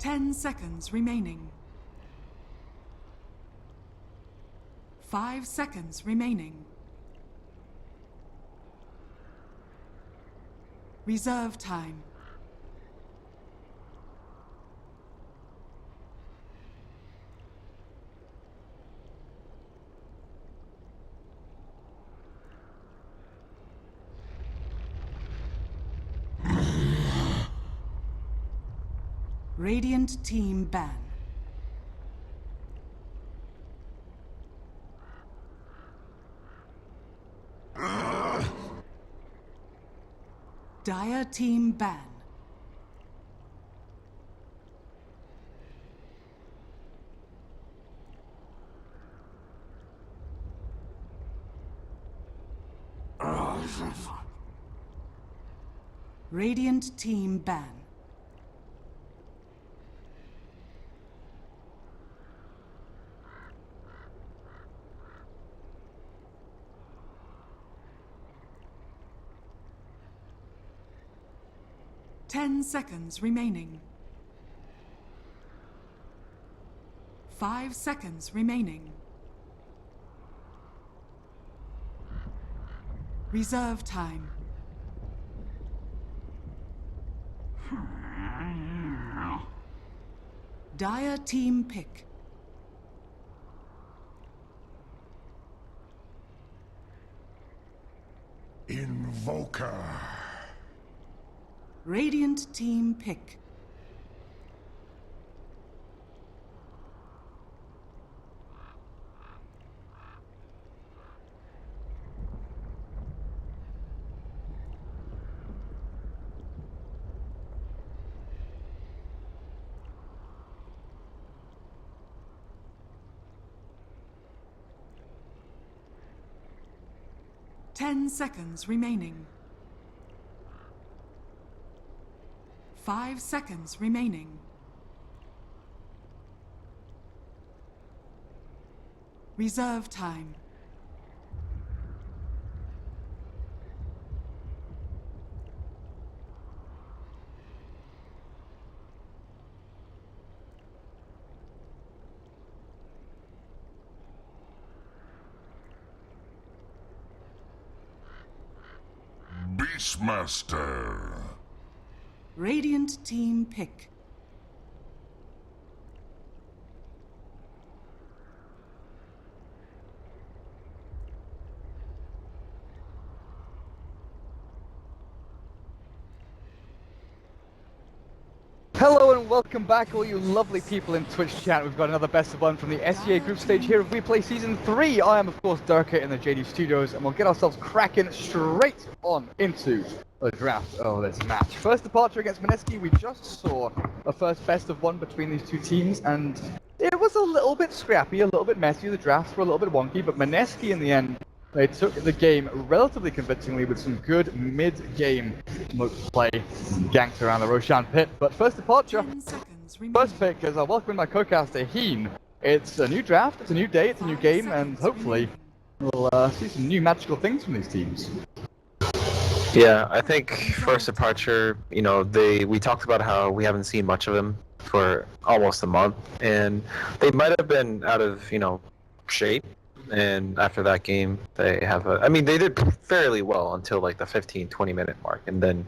10 seconds remaining. 5 seconds remaining. Reserve time. Radiant team ban. Dire team ban. Radiant team ban. Ten seconds remaining. 5 seconds remaining. Reserve time. Dire team pick. Invoker. Radiant team pick. Ten seconds remaining. 5 seconds remaining. Reserve time. Beastmaster. Radiant team pick. Hello and welcome back, all you lovely people in Twitch chat. We've got another best of one from the SEA group stage here of WePlay Season 3. I am, of course, Durka in the JD Studios, and we'll get ourselves cracking straight on into the draft of this match. First departure against Mineski. We just saw a first best of one between these two teams, and it was a little bit scrappy, a little bit messy. The drafts were a little bit wonky, but Mineski, in the end, they took the game relatively convincingly with some good mid-game play, ganked around the Roshan pit. But first departure, first pick, as I welcome my co-caster Heen. It's a new draft, it's a new day, it's a new game, and hopefully we'll see some new magical things from these teams. Yeah, I think first departure, you know, we talked about how we haven't seen much of them for almost a month, and they might have been out of, you know, shape. And after that game, they have they did fairly well until like the 15-20 minute mark, and then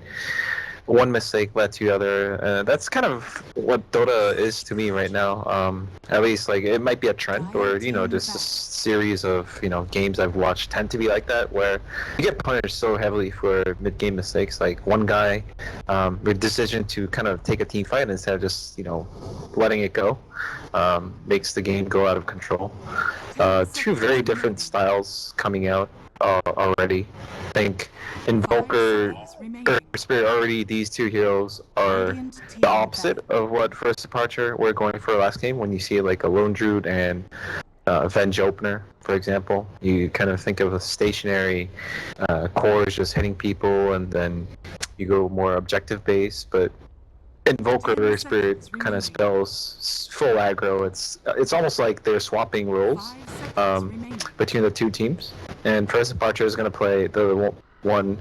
one mistake led to the other. That's kind of what Dota is to me right now. At least, like, it might be a trend, or, you know, just a series of, you know, games I've watched tend to be like that, where you get punished so heavily for mid-game mistakes. Like, one guy, the decision to kind of take a team fight instead of just, you know, letting it go, makes the game go out of control. Two very different styles coming out already. I think Invoker or Spirit, already these two heroes are the opposite of what first departure we're going for last game. When you see like a Lone Druid and Venge Opener, for example, you kind of think of a stationary cores just hitting people, and then you go more objective based. But Invoker Spirit kind of spells full aggro. It's almost like they're swapping roles between the two teams. And first departure is going to play the one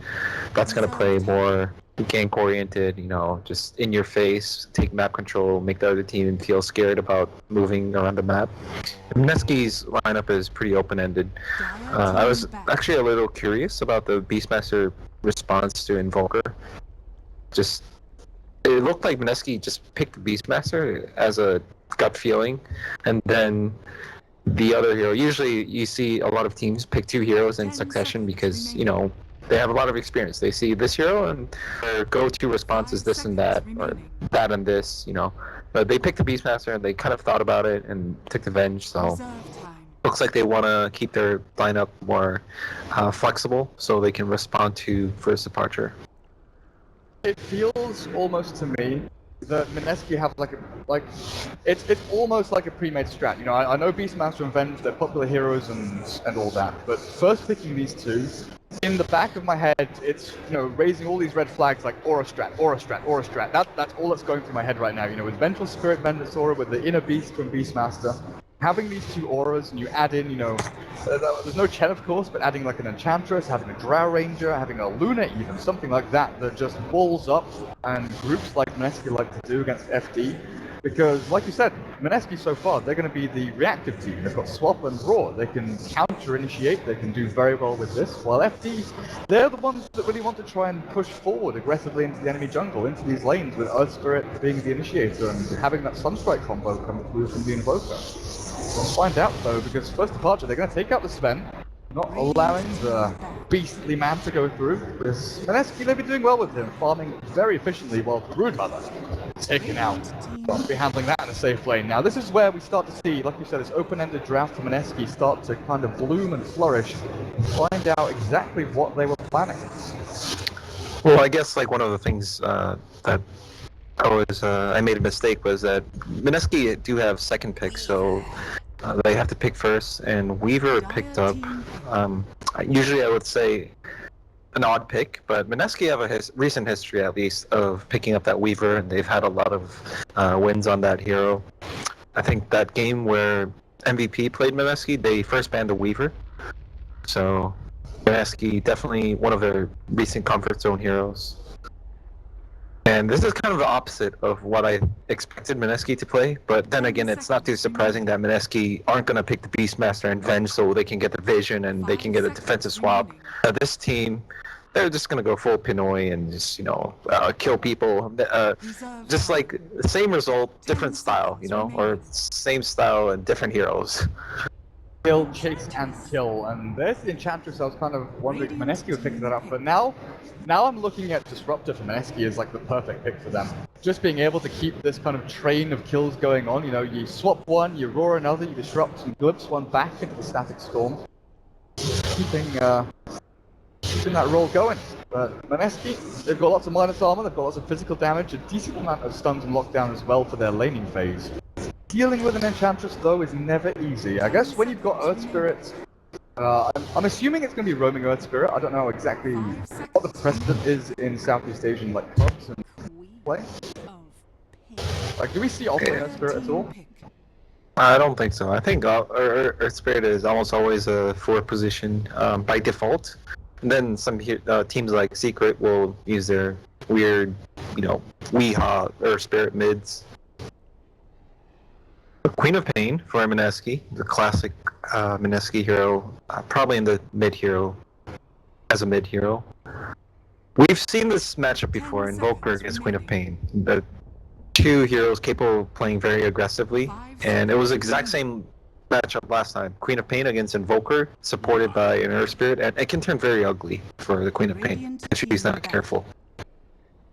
that's going to play more gank oriented, you know, just in your face, take map control, make the other team feel scared about moving around the map. Mineski's lineup is pretty open-ended. I was actually a little curious about the Beastmaster response to Invoker. Just, it looked like Mineski just picked the Beastmaster as a gut feeling, and then the other hero. Usually you see a lot of teams pick two heroes in succession because, you know, they have a lot of experience. They see this hero and their go-to response is this and that, or that and this, you know. But they picked the Beastmaster and they kind of thought about it and took the Venge, so looks like they want to keep their lineup more flexible so they can respond to first departure. It feels almost to me that Mineski have it's almost like a pre-made strat. You know, I know Beastmaster and Venge, they're popular heroes and all that, but first picking these two, in the back of my head, it's, you know, raising all these red flags like aura strat, aura strat, aura strat. That's all that's going through my head right now. You know, with Vengeful Spirit Venusaur, with the Inner Beast from Beastmaster, having these two auras, and you add in, you know, there's no Chen of course, but adding like an Enchantress, having a Drow Ranger, having a Luna even, something like that, that just balls up, and groups like Mineski like to do against FD. Because, like you said, Mineski so far, they're going to be the reactive team. They've got Swap and Roar. They can counter-initiate. They can do very well with this. While FD, they're the ones that really want to try and push forward aggressively into the enemy jungle, into these lanes, with Earth Spirit being the initiator and having that Sunstrike combo come through from the Invoker. We'll find out, though, because first departure, they're going to take out the Sven, not allowing the beastly man to go through. Because Mineski, they've been doing well with him, farming very efficiently, while Broodmother taken out. Won't be handling that in a safe lane. Now, this is where we start to see, like you said, this open-ended draft from Mineski start to kind of bloom and flourish, and find out exactly what they were planning. Well, I guess like one of the things that I made a mistake was that Mineski do have second pick, so they have to pick first, and Weaver picked up. Usually, I would say an odd pick, but Mineski have a recent history, at least, of picking up that Weaver, and they've had a lot of wins on that hero. I think that game where MVP played Mineski, they first banned the Weaver, so Mineski definitely one of their recent comfort zone heroes. And this is kind of the opposite of what I expected Mineski to play, but then again, it's not too surprising that Mineski aren't going to pick the Beastmaster and Venge so they can get the vision and they can get a defensive swap. This team, they're just going to go full Pinoy and just, you know, kill people. Just like the same result, different style, you know, or same style and different heroes. Kill, chase, and kill, and there's the Enchantress. I was kind of wondering if Mineski would pick that up, but now I'm looking at Disruptor for Mineski as like the perfect pick for them. Just being able to keep this kind of train of kills going on, you know, you swap one, you roar another, you disrupt and glimpse one back into the Static Storm. Keeping that roll going. But Mineski, they've got lots of minus armor, they've got lots of physical damage, a decent amount of stuns and lockdown as well for their laning phase. Dealing with an Enchantress, though, is never easy. I guess when you've got Earth Spirit, I'm assuming it's going to be roaming Earth Spirit. I don't know exactly what the precedent is in Southeast Asian like pubs and play. Like, do we see offering Earth Spirit at all? I don't think so. I think Earth Spirit is almost always a forward position by default. And then some teams like Secret will use their weird, you know, Weehaw Earth Spirit mids. Queen of Pain for Mineski, the classic Mineski hero, probably in the mid hero, as a mid hero. We've seen this matchup before, Invoker against Queen of Pain. The two heroes capable of playing very aggressively, and it was the exact same matchup last time. Queen of Pain against Invoker, supported by an Earth Spirit, and it can turn very ugly for the Queen of Pain if she's not careful.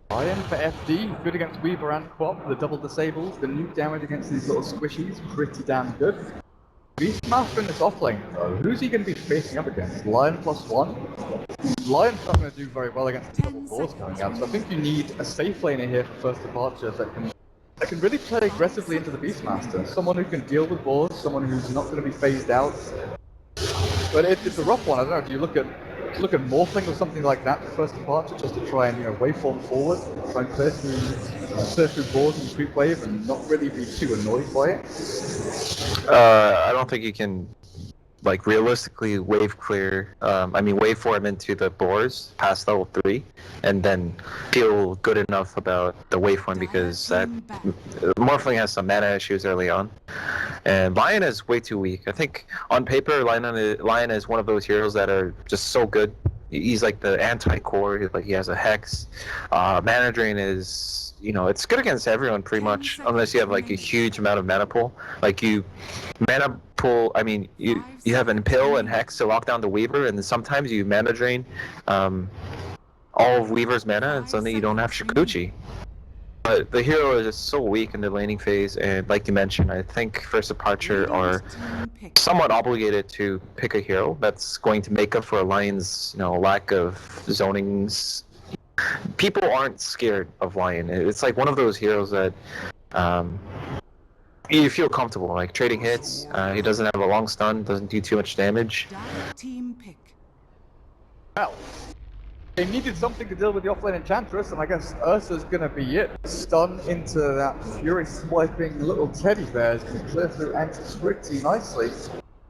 Lion for FD, good against Weaver and Quap, the double disables, the nuke damage against these little squishies, pretty damn good. Beastmaster in this offlane though, who's he going to be facing up against? Lion +1? Lion's not going to do very well against the double boars coming out, so I think you need a safe laner here for first departure that can really play aggressively into the Beastmaster. Someone who can deal with boars, someone who's not going to be phased out. But it's a rough one, I don't know, do you look at morphling or something like that for first departure, just to try and, you know, waveform forward, try and clear through boards and creep wave and not really be too annoyed by it? I don't think you can like realistically wave clear, wave form into the boars past level 3, and then feel good enough about the waveform because that Morphling has some mana issues early on. And Lion is way too weak. I think on paper, Lion is one of those heroes that are just so good. He's like the anti-core. Like he has a hex. Mana drain is, it's good against everyone pretty much, unless you have like a huge amount of mana pool. Like you have an Impale and Hex to lock down the Weaver, and then sometimes you mana drain all of Weaver's mana, and suddenly you don't have Shikuchi. But the hero is just so weak in the laning phase, and like you mentioned, I think First Departure are somewhat obligated to pick a hero that's going to make up for Lion's, lack of zonings. People aren't scared of Lion. It's like one of those heroes that you feel comfortable, like trading hits. He doesn't have a long stun, doesn't do too much damage. Team pick. Well, they needed something to deal with the offlane Enchantress, and I guess Ursa's gonna be it. Stun into that Fury swiping little teddy bears can clear through Antis pretty nicely.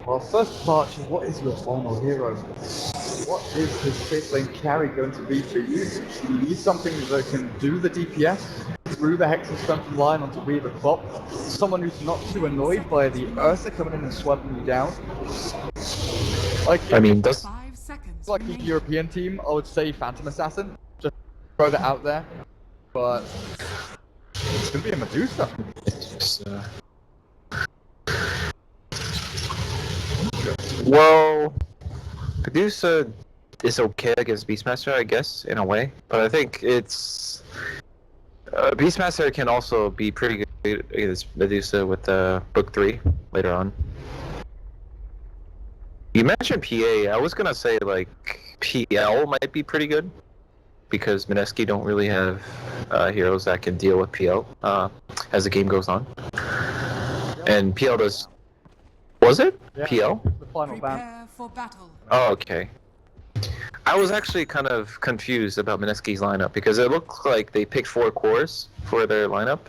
Well, First Departure, what is your final hero? What is his safe lane carry going to be for you? You need something that can do the DPS through the Hex and Stun from Lion onto Weaver Clop. Someone who's not too annoyed by the Ursa coming in and swiping you down. Like, Does 5 seconds. like the European team, I would say Phantom Assassin. Just throw that out there. But it's gonna be a Medusa. Well, Medusa is okay against Beastmaster, I guess, in a way. But I think it's Beastmaster can also be pretty good against Medusa with Book 3 later on. You mentioned PA. I was gonna say like PL might be pretty good because Mineski don't really have heroes that can deal with PL as the game goes on. And PL does. Was it? Yeah, PL? the final ban. Prepare for battle. Oh, okay. I was actually kind of confused about Mineski's lineup because it looked like they picked 4 cores for their lineup.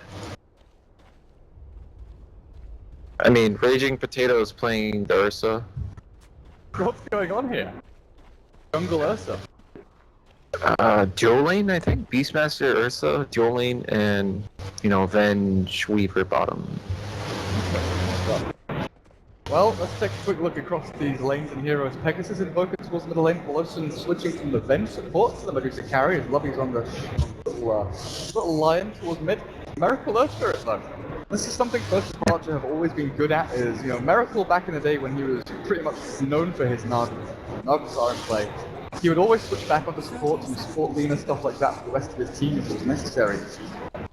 I mean, Raging Potatoes playing the Ursa. What's going on here? Jungle Ursa. Dual lane, I think. Beastmaster, Ursa, dual lane, and, Venge, Weaver bottom. Well, let's take a quick look across these lanes and heroes. Pegasus invoking towards middle lane, Colossian switching from the Venge support to the Medusa carry, as Lovey's on the little lion towards mid. Miracle Earth Spirit though. This is something First Departure have always been good at, is, Miracle back in the day when he was pretty much known for his Nagasar play. He would always switch back onto support and support Lena, stuff like that for the rest of his team if it was necessary.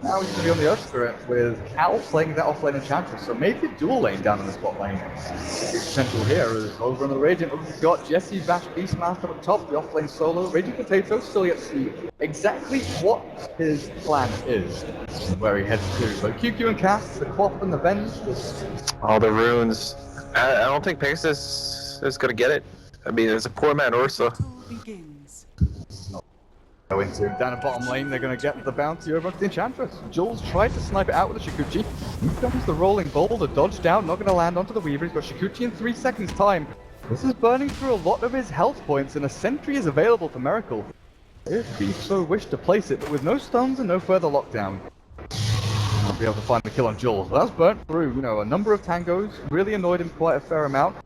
Now he's going to be on the Earth Spirit with Cal playing that offlane Enchantress, so maybe a dual lane down in the spot lane. The potential here is over on the Radiant. We've got Jesse, Bash, Beastmaster up top, the offlane solo. Raging Potato still yet to see exactly what his plan is and where he heads to. So QQ and Cass, the Quap and the Venge. All the runes. I don't think Pegasus is going to get it. I mean, there's a poor man Ursa. Battle begins. Go into down the bottom lane, they're going to get the bounty over to the Enchantress. Jules tried to snipe it out with a Shikuchi. Here comes the rolling boulder, dodged down, not going to land onto the Weaver. He's got Shikuchi in 3 seconds time. This is burning through a lot of his health points, and a sentry is available for Miracle, if he so wished to place it, but with no stuns and no further lockdown. I'll be able to find the kill on Jules. Well, that's burnt through, a number of tangos, really annoyed him quite a fair amount.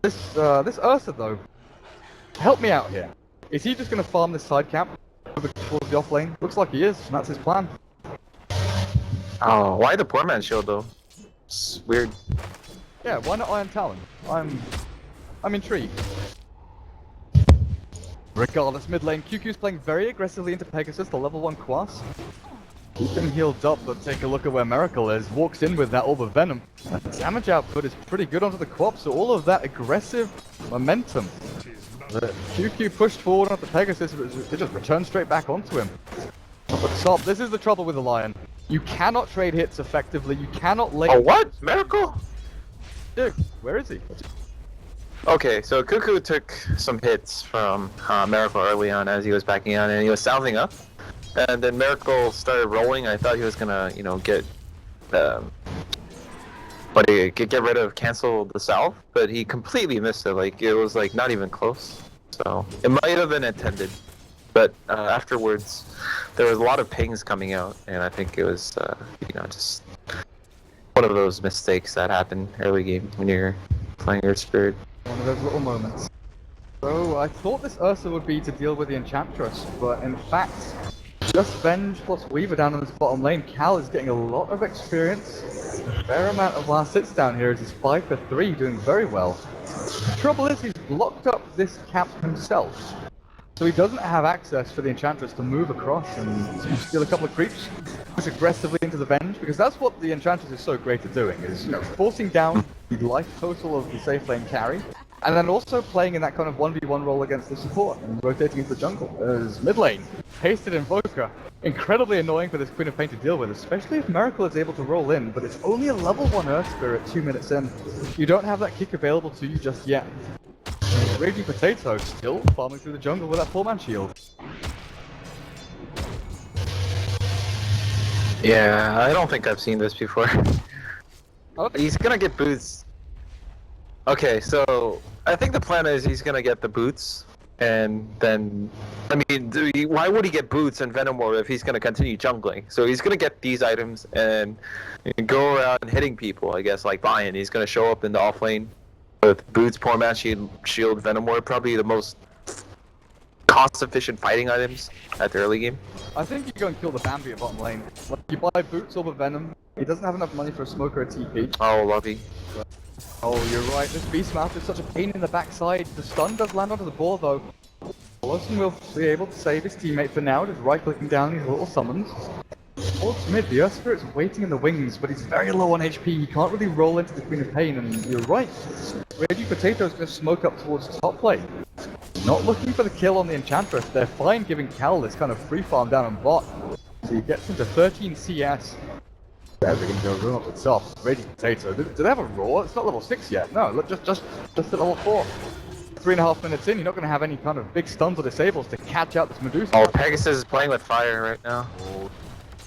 This Ursa though, help me out here. Is he just going to farm this side camp towards the off lane? Looks like he is, and that's his plan. Oh, why the poor man shield though? It's weird. Yeah, why not Iron Talon? I'm intrigued. Regardless, mid lane, QQ's playing very aggressively into Pegasus, the level 1 Quas. Keep him healed up, but take a look at where Miracle is. Walks in with that Orb of Venom. That damage output is pretty good onto the Quap, so all of that aggressive momentum that QQ pushed forward onto Pegasus, it just returned straight back onto him. Up at top, this is the trouble with the Lion. You cannot trade hits effectively, you cannot lay... Oh, what? Miracle? Dude, where is he? Okay, so Cuckoo took some hits from Miracle early on as he was backing out, and he was salving up. And then Miracle started rolling. I thought he was gonna, get but he could get rid of cancel the south, but he completely missed it. Like it was like not even close. So it might have been intended, but afterwards there was a lot of pings coming out, and I think it was just one of those mistakes that happen early game when you're playing your spirit. One of those little moments. So I thought this Ursa would be to deal with the Enchantress, but in fact, just Venge plus Weaver down in this bottom lane. Cal is getting a lot of experience. A fair amount of last hits down here as he's 5 for 3, doing very well. The trouble is he's blocked up this camp himself, so he doesn't have access for the Enchantress to move across and steal a couple of creeps, push aggressively into the Venge, because that's what the Enchantress is so great at doing, is forcing down the life total of the safe lane carry, and then also playing in that kind of 1v1 role against the support and rotating into the jungle. As mid lane, Hasted Invoker, incredibly annoying for this Queen of Pain to deal with, especially if Miracle is able to roll in, but it's only a level 1 Earth Spirit 2 minutes in. You don't have that kick available to you just yet. Raging Potato still farming through the jungle with that 4-man shield. Yeah, I don't think I've seen this before. He's gonna get boots. Okay, so I think the plan is he's gonna get the boots, and then, I mean, why would he get boots and Venomore if he's gonna continue jungling? So he's gonna get these items and go around hitting people, I guess, like Bayern. He's gonna show up in the off lane with boots, poor man shield, Venomore, probably the most cost-efficient fighting items at the early game. I think you go and kill the Bambi at bottom lane. Like, you buy boots over Venom. He doesn't have enough money for a smoke or a TP. Oh, lovey. Oh, you're right. This Beastmaster is such a pain in the backside. The stun does land onto the ball, though. Lawson will be able to save his teammate for now, just right-clicking down these little summons. Towards mid, the Earth Spirit's waiting in the wings, but he's very low on HP. He can't really roll into the Queen of Pain, and you're right. Raging Potato's going to smoke up towards top lane. Not looking for the kill on the Enchantress. They're fine giving Cal this kind of free farm down on bot. So he gets into 13 CS. They're going to go room up the top. Raging Potato. Do they have a roar? It's not level 6 yet. No, look, just at level 4. 3.5 minutes in, you're not going to have any kind of big stuns or disables to catch out this Medusa. Oh, Pegasus is playing with fire right now. Oh,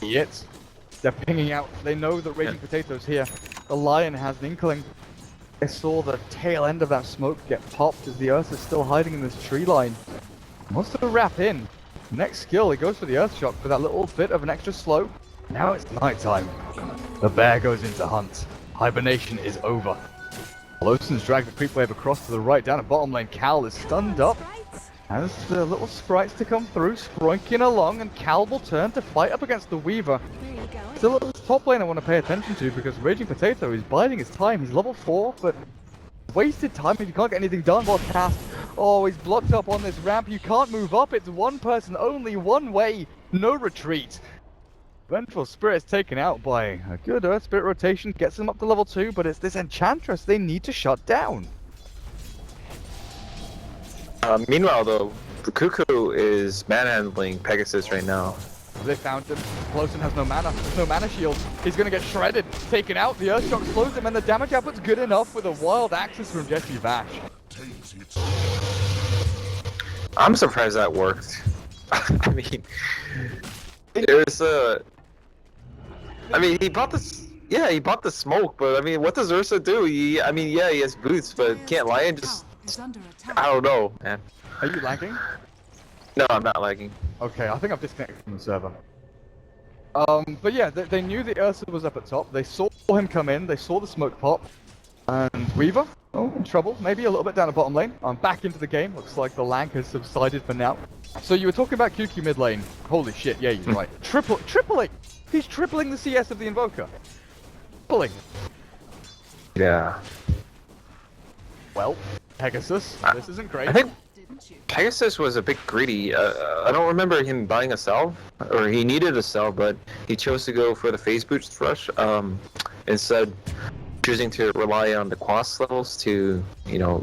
yet. They're pinging out. They know that Raging Potato's here. The Lion has an inkling. They saw the tail end of that smoke get popped as the Earth is still hiding in this tree line. Wants to wrap in. Next skill, he goes for the Earth Shock for that little bit of an extra slow. Now it's nighttime. The bear goes into hunt. Hibernation is over. Loson's dragged the creep wave across to the right down at bottom lane. Cal is stunned up. Has the little sprites to come through, spronking along, and Cal will turn to fight up against the Weaver. Still at this top lane I want to pay attention to because Raging Potato is biding his time. He's level 4, but wasted time if you can't get anything done while cast. Oh, he's blocked up on this ramp. You can't move up. It's one person only, one way, no retreat. Vengeful Spirit's taken out by a good Earth Spirit rotation, gets them up to level 2, but it's this Enchantress they need to shut down. Meanwhile, though, the Cuckoo is manhandling Pegasus right now. They found him. Closen has no mana. There's no mana shield. He's gonna get shredded, taken out. The Earth Shock slows him, and the damage output's good enough with a wild axis from Jesse Vash. I'm surprised that worked. I mean, there's a. I mean, he bought this. Yeah, he bought the smoke, but I mean, what does Ursa do? He has boots, but can't Lion just. I don't know, man. Are you lagging? No, I'm not lagging. Okay, I think I've disconnected from the server. But yeah, they knew the Ursa was up at top. They saw him come in. They saw the smoke pop. And Weaver, in trouble. Maybe a little bit down the bottom lane. Back into the game. Looks like the lag has subsided for now. So you were talking about QQ mid lane. Holy shit, yeah, you're right. Tripling! He's tripling the CS of the Invoker. Tripling. Yeah. Well, Pegasus, this isn't great. I think Pegasus was a bit greedy. I don't remember him buying a salve, or he needed a salve, but he chose to go for the phase boost rush, instead choosing to rely on the quas levels to,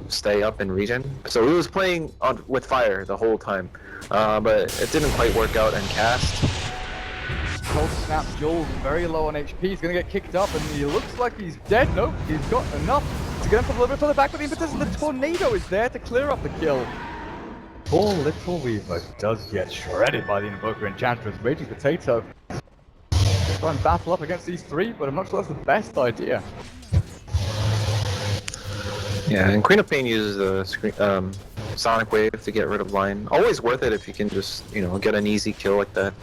stay up in region. So he was playing with fire the whole time, but it didn't quite work out and cast. Cold snap, Joel's very low on HP. He's gonna get kicked up, and he looks like he's dead. Nope, he's got enough to get him a little bit further back, but the impetus and the tornado is there to clear up the kill. Poor little Weaver does get shredded by the Invoker Enchantress. Raging Potato try and battle up against these three, but I'm not sure that's the best idea. Yeah, and Queen of Pain uses the Sonic Wave to get rid of line. Always worth it if you can just, get an easy kill like that.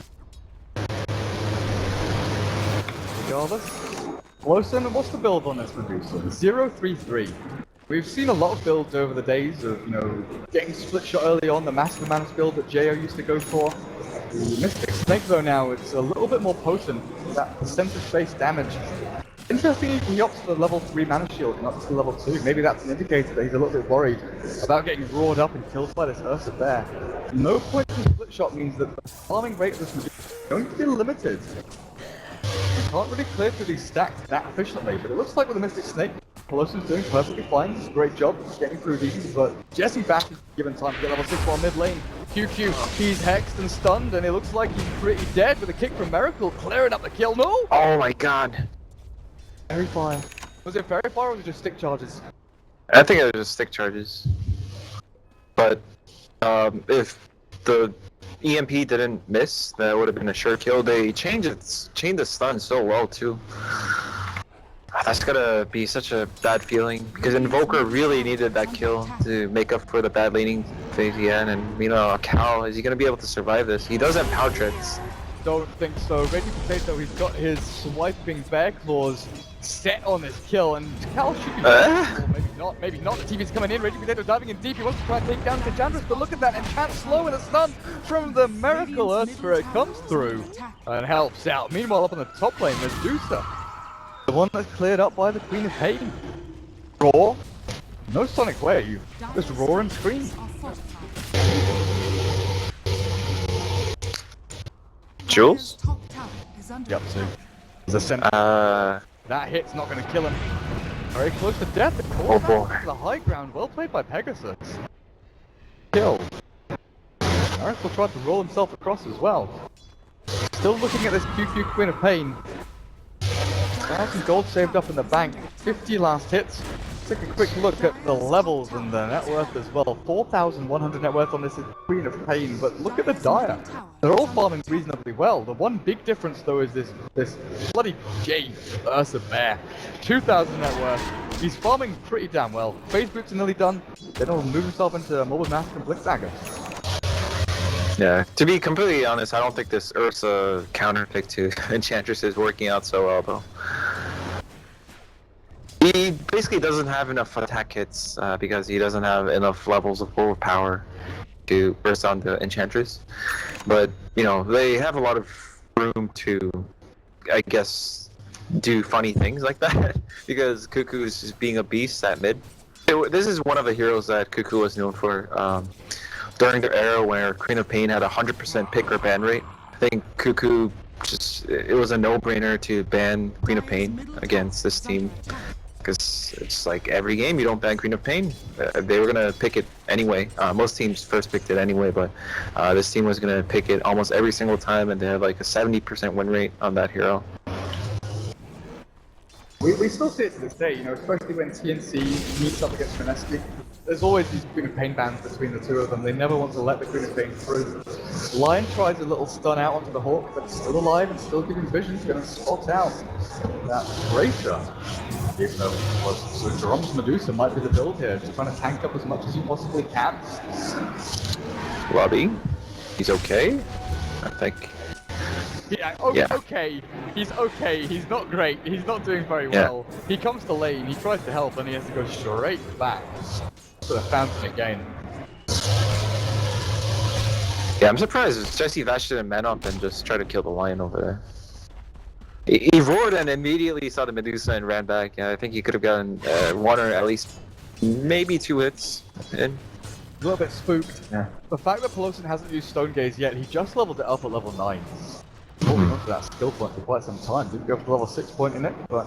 Regardless. Lawson, what's the build on this Medusa? 0-3-3. We've seen a lot of builds over the days of, getting split shot early on, the Master Manus build that JO used to go for. The Mystic Snake though now, it's a little bit more potent, that percentage-based damage. Interestingly, he opts for level 3 mana shield and not to level 2. Maybe that's an indicator that he's a little bit worried about getting roared up and killed by this Ursa Bear. No point in split shot means that the farming rate of this Medusa is going to be limited. You can't really clear through these stacks that efficiently, but it looks like with the Mystic Snake, Colossus doing perfectly fine. Great job getting through these, but Jesse Bash is given time to get level 6 while mid lane. QQ, he's hexed and stunned, and it looks like he's pretty dead with a kick from Miracle, clearing up the kill. No! Oh my god. Fairy Fire. Was it Fairy Fire or was it just stick charges? I think it was just stick charges. But if the EMP didn't miss, that would have been a sure kill. They chained the stun so well too. That's gonna be such a bad feeling because Invoker really needed that kill to make up for the bad laning phase he had. And Cal, is he gonna be able to survive this? He does have power treads. Don't think so. Ready Potato, he's got his swiping bear claws set on this kill, and Cal should be maybe not. The TV's coming in. Ready Potato diving in deep. He wants to try and take down Enchantress, but look at that Enchant slow and a stun from the Miracle Earth Spirit comes through and helps out. Meanwhile, up on the top lane, Medusa, the one that's cleared up by the Queen of Pain. Roar, no Sonic Wave, just roar and scream. Jules? Yep, so there's a center. That hit's not going to kill him. Very close to death. Oh boy. To the high ground. Well played by Pegasus. Kill. Miracle tried to roll himself across as well. Still looking at this QQ Queen of Pain. 1,000 gold saved up in the bank. 50 last hits. Take a quick look at the levels and the net worth as well. 4,100 net worth on this Queen of Pain, but look at the Dire. They're all farming reasonably well. The one big difference though is this bloody J Ursa Bear. 2,000 net worth. He's farming pretty damn well. Phase boots are nearly done. Then he'll move himself into Mobile Mask and Blitz Dagger. Yeah, to be completely honest, I don't think this Ursa counter pick to Enchantress is working out so well though. He basically doesn't have enough attack hits because he doesn't have enough levels of full power to burst on the Enchantress. But, they have a lot of room to, I guess, do funny things like that because Cuckoo's just being a beast at mid. This is one of the heroes that Cuckoo was known for. During the era where Queen of Pain had 100% pick or ban rate, I think Cuckoo it was a no-brainer to ban Queen of Pain against this team. Because it's like every game you don't ban Queen of Pain. They were gonna pick it anyway. Most teams first picked it anyway, but this team was gonna pick it almost every single time, and they had like a 70% win rate on that hero. We still see it to this day, especially when TNC meets up against Mineski. There's always these Queen of Pain bans between the two of them. They never want to let the Queen of Pain through. Lion tries a little stun out onto the Hawk, but still alive and still giving vision. Gonna spot out that Gracia. Even though so Jerome's Medusa might be the build here, just trying to tank up as much as you possibly can. Lobby, he's okay, I think. Yeah, okay. He's okay. He's not great. He's not doing very well. He comes to lane, he tries to help, and he has to go straight back to the fountain again. Yeah, I'm surprised Jesse Vash didn't man up and just try to kill the lion over there. He roared and immediately saw the Medusa and ran back. Yeah, I think he could have gotten one or at least maybe 2 hits in. A little bit spooked. Yeah. The fact that Pelosi hasn't used Stone Gaze yet, he just leveled it up at level 9. Holding on to that skill point for quite some time. Didn't go for level 6 point in it, but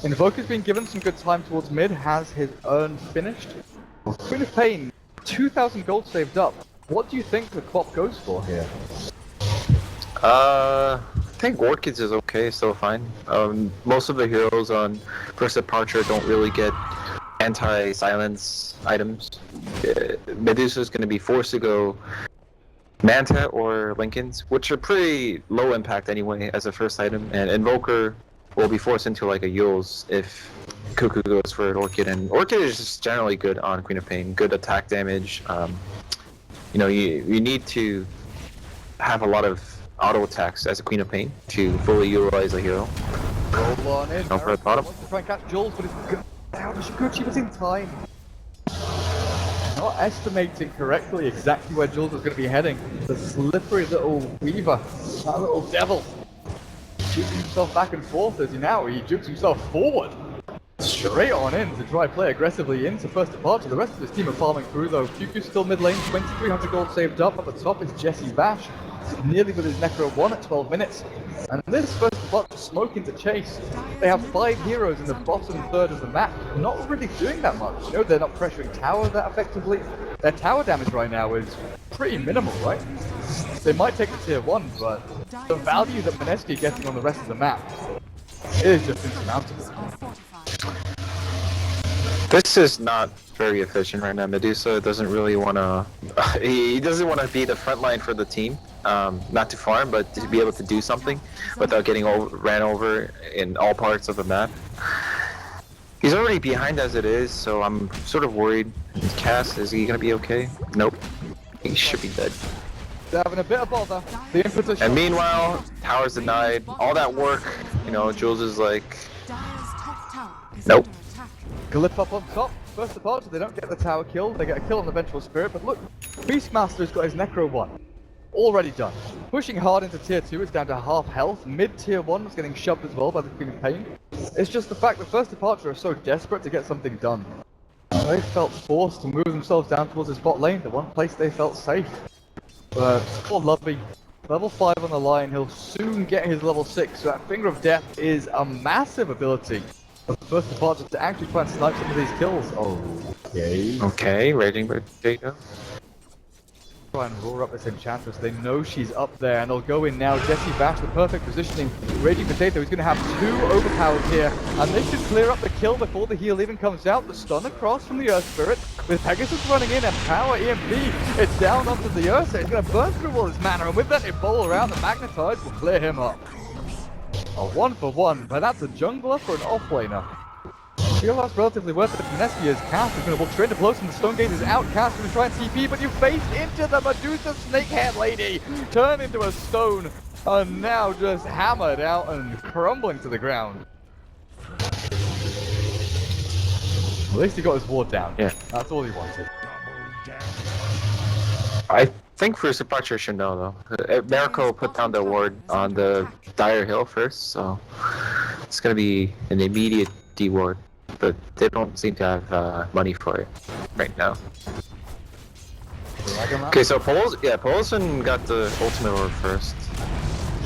Invoker's been given some good time towards mid, has his urn finished. Queen of Pain, 2,000 gold saved up. What do you think the Quap goes for here? I think Orchids is okay, still fine. Most of the heroes on First Departure don't really get anti-silence items. Medusa is going to be forced to go Manta or Lincolns, which are pretty low impact anyway as a first item, and Invoker will be forced into like a Yules if Cuckoo goes for Orchid, and Orchid is just generally good on Queen of Pain. Good attack damage. You know, you need to have a lot of auto attacks as a Queen of Pain to fully utilize a hero. Roll on in. Go for the bottom. Wants to try and catch Jules, but it's good. Down to Shikuchi was in time. Not estimating correctly exactly where Jules was going to be heading. The slippery little Weaver, that little devil, shooting himself back and forth as he jukes himself forward. Straight on in to try play aggressively into first departure. The rest of his team are farming through though. Cuckoo's still mid lane, 2300 gold saved up. At the top is Jesse Bash, nearly with his Necro 1 at 12 minutes. And this first departure smoking to chase. They have 5 heroes in the bottom third of the map, not really doing that much. You know, they're not pressuring tower that effectively. Their tower damage right now is pretty minimal, right? They might take the tier 1, but the value that Mineski is getting on the rest of the map is just insurmountable. This is not very efficient right now. Medusa doesn't really want to. He doesn't want to be the front line for the team. Not to farm, but to be able to do something without getting ran over in all parts of the map. He's already behind as it is, so I'm sort of worried. Cass, is he gonna be okay? Nope. He should be dead. They're having a bit of bother. The impetus. And meanwhile, tower's denied. All that work, you know, Jules is like, nope. Glyph up on top. First departure, they don't get the tower kill. They get a kill on the Vengeful Spirit, but look, Beastmaster's got his Necro 1. Already done. Pushing hard into tier 2, it's down to half health. Mid tier 1 is getting shoved as well by the Queen of Pain. It's just the fact that first departure are so desperate to get something done. They felt forced to move themselves down towards his bot lane, the one place they felt safe. But poor Lovey, level 5 on the line, he'll soon get his level 6, so that Finger of Death is a massive ability of the first departure to actually try and snipe some of these kills. Okay. Okay, Raging Potato. Try and roar up this Enchantress. They know she's up there, and they'll go in now. Jesse Bash, the perfect positioning. Raging Potato is going to have 2 overpowers here, and they should clear up the kill before the heal even comes out. The stun across from the Earth Spirit, with Pegasus running in and power EMP. It's down onto the Ursa. It's going to burn through all his mana, and with that Ebola out, the Magnetize will clear him up. A 1-for-1, but that's a jungler for an offlaner. Shield that's relatively worth it. Mineski is Cass is going to walk straight to close, and the Stone Gate is out. Cass is going to try and TP, but you face into the Medusa Snakehead Lady, turn into a stone, and now just hammered out and crumbling to the ground. At least he got his ward down. Yeah. That's all he wanted. I think First Departure should know though. Miracle put down the ward on the Dire Hill first, so it's going to be an immediate D-ward. But they don't seem to have money for it right now. Okay, so Polson got the ultimate orb first.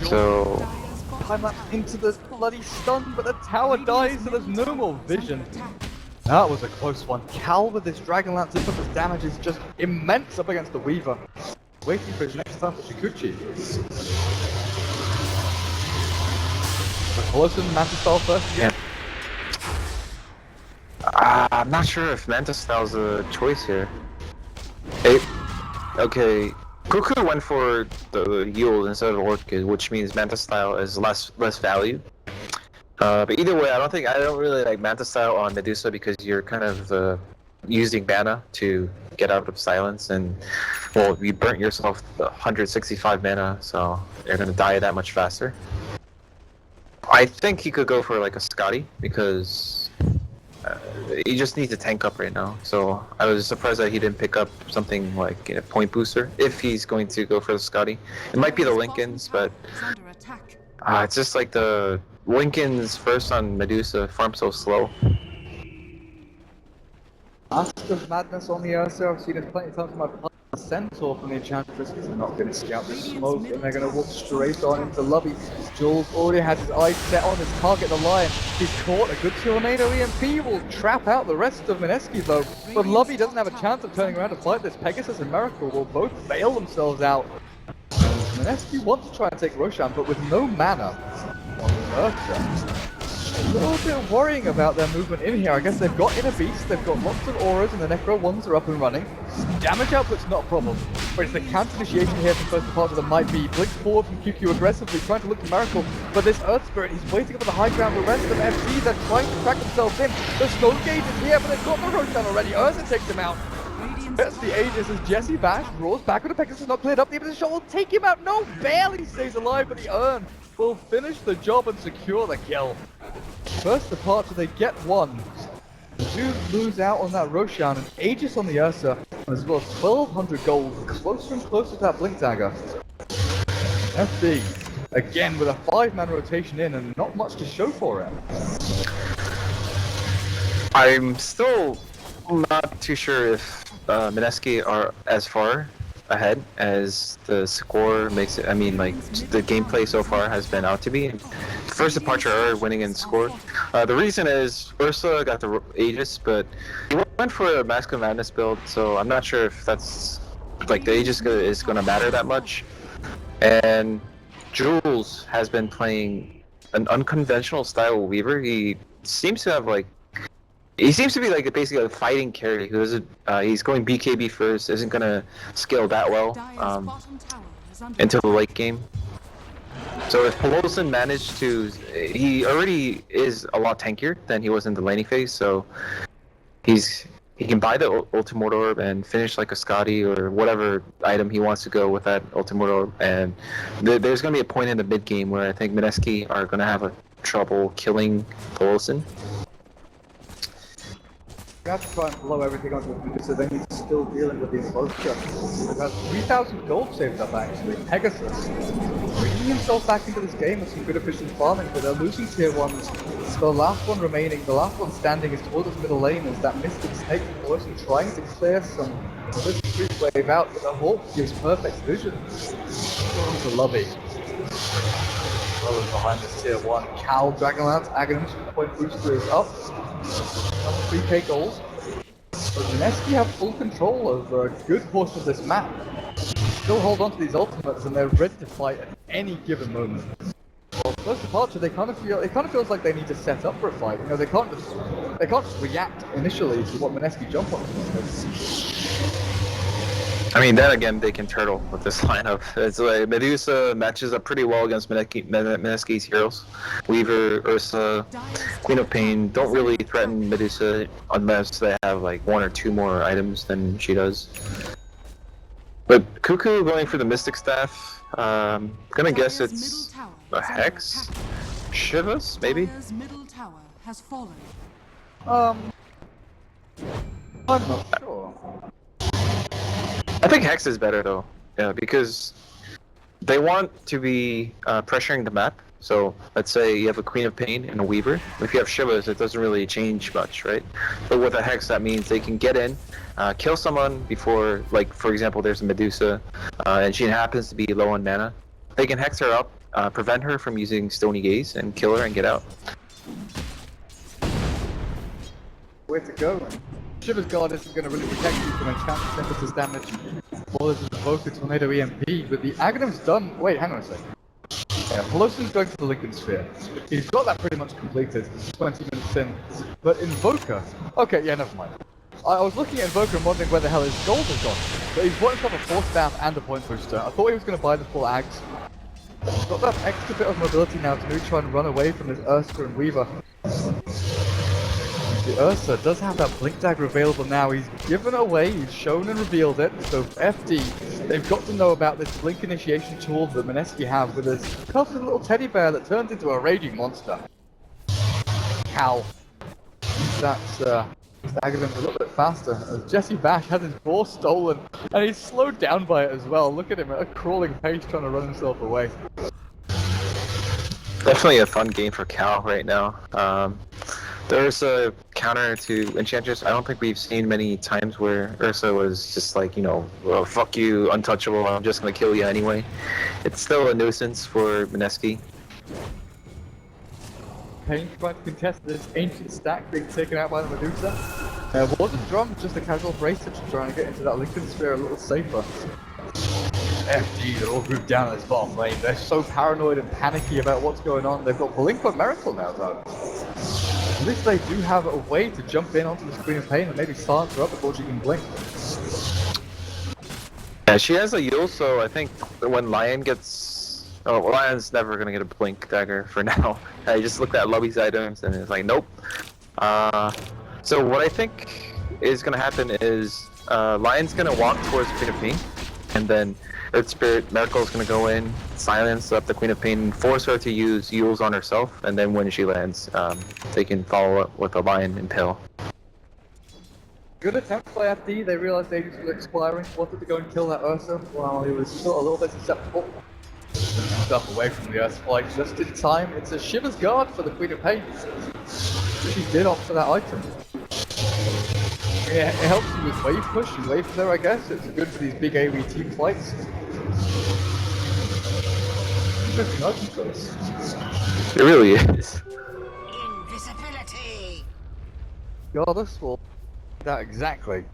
So Time lapse into the bloody stun, but the tower dies, so there's no more vision. That was a close one. Cal with this Dragonlance infamous damage is just immense up against the Weaver. Waiting for his next time for Shikuchi. Polson, Mantis Style first again. yeah. I'm not sure if Manta Style's a choice here. Okay, Cuckoo went for the yield instead of Orchid, which means Manta Style is less value. But either way, I don't really like Manta Style on Medusa because you're kind of using mana to get out of silence, and well, you burnt yourself 165 mana, so you're gonna die that much faster. I think he could go for like a Scotty because he just needs a tank up right now, so I was surprised that he didn't pick up something like a point booster if he's going to go for the Scotty. It might be the Lincolns, but it's just like the Lincolns first on Medusa farm so slow. Mask of Madness on the Ursa. I've seen it plenty of times in my past. Centaur from the Enchantress is not going to scout the smoke, and they're going to walk straight on into Lovey. Jules already has his eyes set on his target, the Lion. He's caught a good tornado EMP, will trap out the rest of Mineski though. But Lovey doesn't have a chance of turning around to fight this. Pegasus and Miracle will both bail themselves out. Mineski wants to try and take Roshan, but with no mana on Ursa. A little bit worrying about their movement in here. I guess they've got Inner Beast, they've got lots of auras, and the Necro 1s are up and running. Damage output's not a problem, Wait, it's the counter initiation here from first departure that might be blinked forward from QQ aggressively, trying to look for Miracle, but this Earth Spirit, he's waiting up on the high ground. The rest of FT, they're trying to crack themselves in. The Snow Gauge is here, but they've got the Roshan already. Ursa takes him out. That's the Aegis as Jesse Bash roars back with the Pegasus not cleared up. The Impetus Shot will take him out. No, barely stays alive, but the Urn will finish the job and secure the kill. First departure, they get one. Do lose out on that Roshan and Aegis on the Ursa, as well as 1,200 gold, closer and closer to that Blink Dagger. FD, again with a 5-man rotation in and not much to show for it. I'm still not too sure if Mineski are as far ahead as the score makes it. I mean, like, the gameplay so far has been out to be. First departure are winning in score. The reason is Ursa got the Aegis, but he went for a Mask of Madness build, so I'm not sure if that's, like, the Aegis is going to matter that much. And Jules has been playing an unconventional style Weaver. He seems to have, like, he seems to be like basically a fighting carry who isn't. He's going BKB first, isn't gonna scale that well into the late game. So if Pelosin managed to, he already is a lot tankier than he was in the laning phase. So he can buy the Ultimate Orb and finish like a Scotty or whatever item he wants to go with that Ultimate Orb. And there's gonna be a point in the mid game where I think Mineski are gonna have a trouble killing Pelosin. We have to try and blow everything onto the Medusa, then he's still dealing with the Invoker. We've got 3,000 gold saved up actually. Pegasus bringing himself back into this game with some good efficient farming, but they're losing tier 1s. The last one remaining, the last one standing is towards his middle lane as that Mystic Snake force and trying to clear some of this creep wave out, but the Hawk gives perfect vision. To Lovey. Well behind this tier 1. Cal, Dragonlance, Aghanim's point booster is up. 3k gold. But Mineski have full control over a good portion of this map. Still hold on to these ultimates and they're ready to fight at any given moment. Well, first departure, it kind of feels like they need to set up for a fight. You know, they can't just react initially to what Mineski jump on. I mean, then again, they can turtle with this lineup. It's like Medusa matches up pretty well against Mineski's heroes. Weaver, Ursa, Queen of Pain don't really threaten Medusa unless they have like 1 or 2 more items than she does. But Cuckoo going for the Mystic Staff, gonna guess it's a Hex? Shivas, maybe? I'm not sure. I think Hex is better though, yeah, because they want to be pressuring the map. So let's say you have a Queen of Pain and a Weaver. If you have Shivas, it doesn't really change much, right? But with a Hex, that means they can get in, kill someone before, like for example, there's a Medusa, and she happens to be low on mana. They can Hex her up, prevent her from using Stony Gaze, and kill her and get out. Where to go? Shiver's Guard isn't going to really protect you from enchant synthesis damage. Or there's an Evoker Tornado EMP, but the Aghanim's done. Wait, hang on a second. Yeah, Pelosin's going for the Lincoln Sphere. He's got that pretty much completed, 20 minutes in. But Invoker. Okay, yeah, never mind. I was looking at Invoker and wondering where the hell his gold has gone. But he's wanting to have a 4 staff and a point booster. I thought he was going to buy the full Ags. He's got that extra bit of mobility now to maybe try and run away from this Ursa and Weaver. The Ursa does have that Blink Dagger available now. He's given away, he's shown and revealed it. So FD, they've got to know about this Blink Initiation tool that Mineski have with this cuddly little teddy bear that turns into a raging monster. Cal. That's Aghanim's a little bit faster as Jesse Bash has his ball stolen and he's slowed down by it as well. Look at him at a crawling pace trying to run himself away. Definitely a fun game for Cal right now. There's a counter to Enchantress. I don't think we've seen many times where Ursa was just like, you know, well, fuck you, untouchable, I'm just gonna kill you anyway. It's still a nuisance for Mineski. Pain trying to contest this ancient stack being taken out by the Medusa. Wasn't Drum just a casual bracer to try and get into that Lincoln Sphere a little safer. FD, they're all grouped down in this bottom lane. They're so paranoid and panicky about what's going on. They've got Blink of Miracle now though. At least they do have a way to jump in onto the Queen of Pain and maybe silence her up before she can blink. Yeah, she has a Yule, so I think when Lion gets... Oh, Lion's never gonna get a Blink Dagger for now. I just looked at Lobby's items and it's like, nope. So what I think is gonna happen is Lion's gonna walk towards Queen of Pain, and then Earth Spirit Miracle's gonna go in, silence up the Queen of Pain, force her to use Yules on herself, and then when she lands, they can follow up with a Lion Impale. Good attempt by FD, they realised they were expiring, wanted to go and kill that Ursa while he was still a little bit susceptible. Stuff away from the Earth Spike just in time. It's a Shiver's Guard for the Queen of Pain. She did opt for that item. Yeah, it helps you with wave push and wave flare, I guess. It's good for these big AoE team fights. Interesting item choice. It really is. Invisibility. Goddess will do that exactly.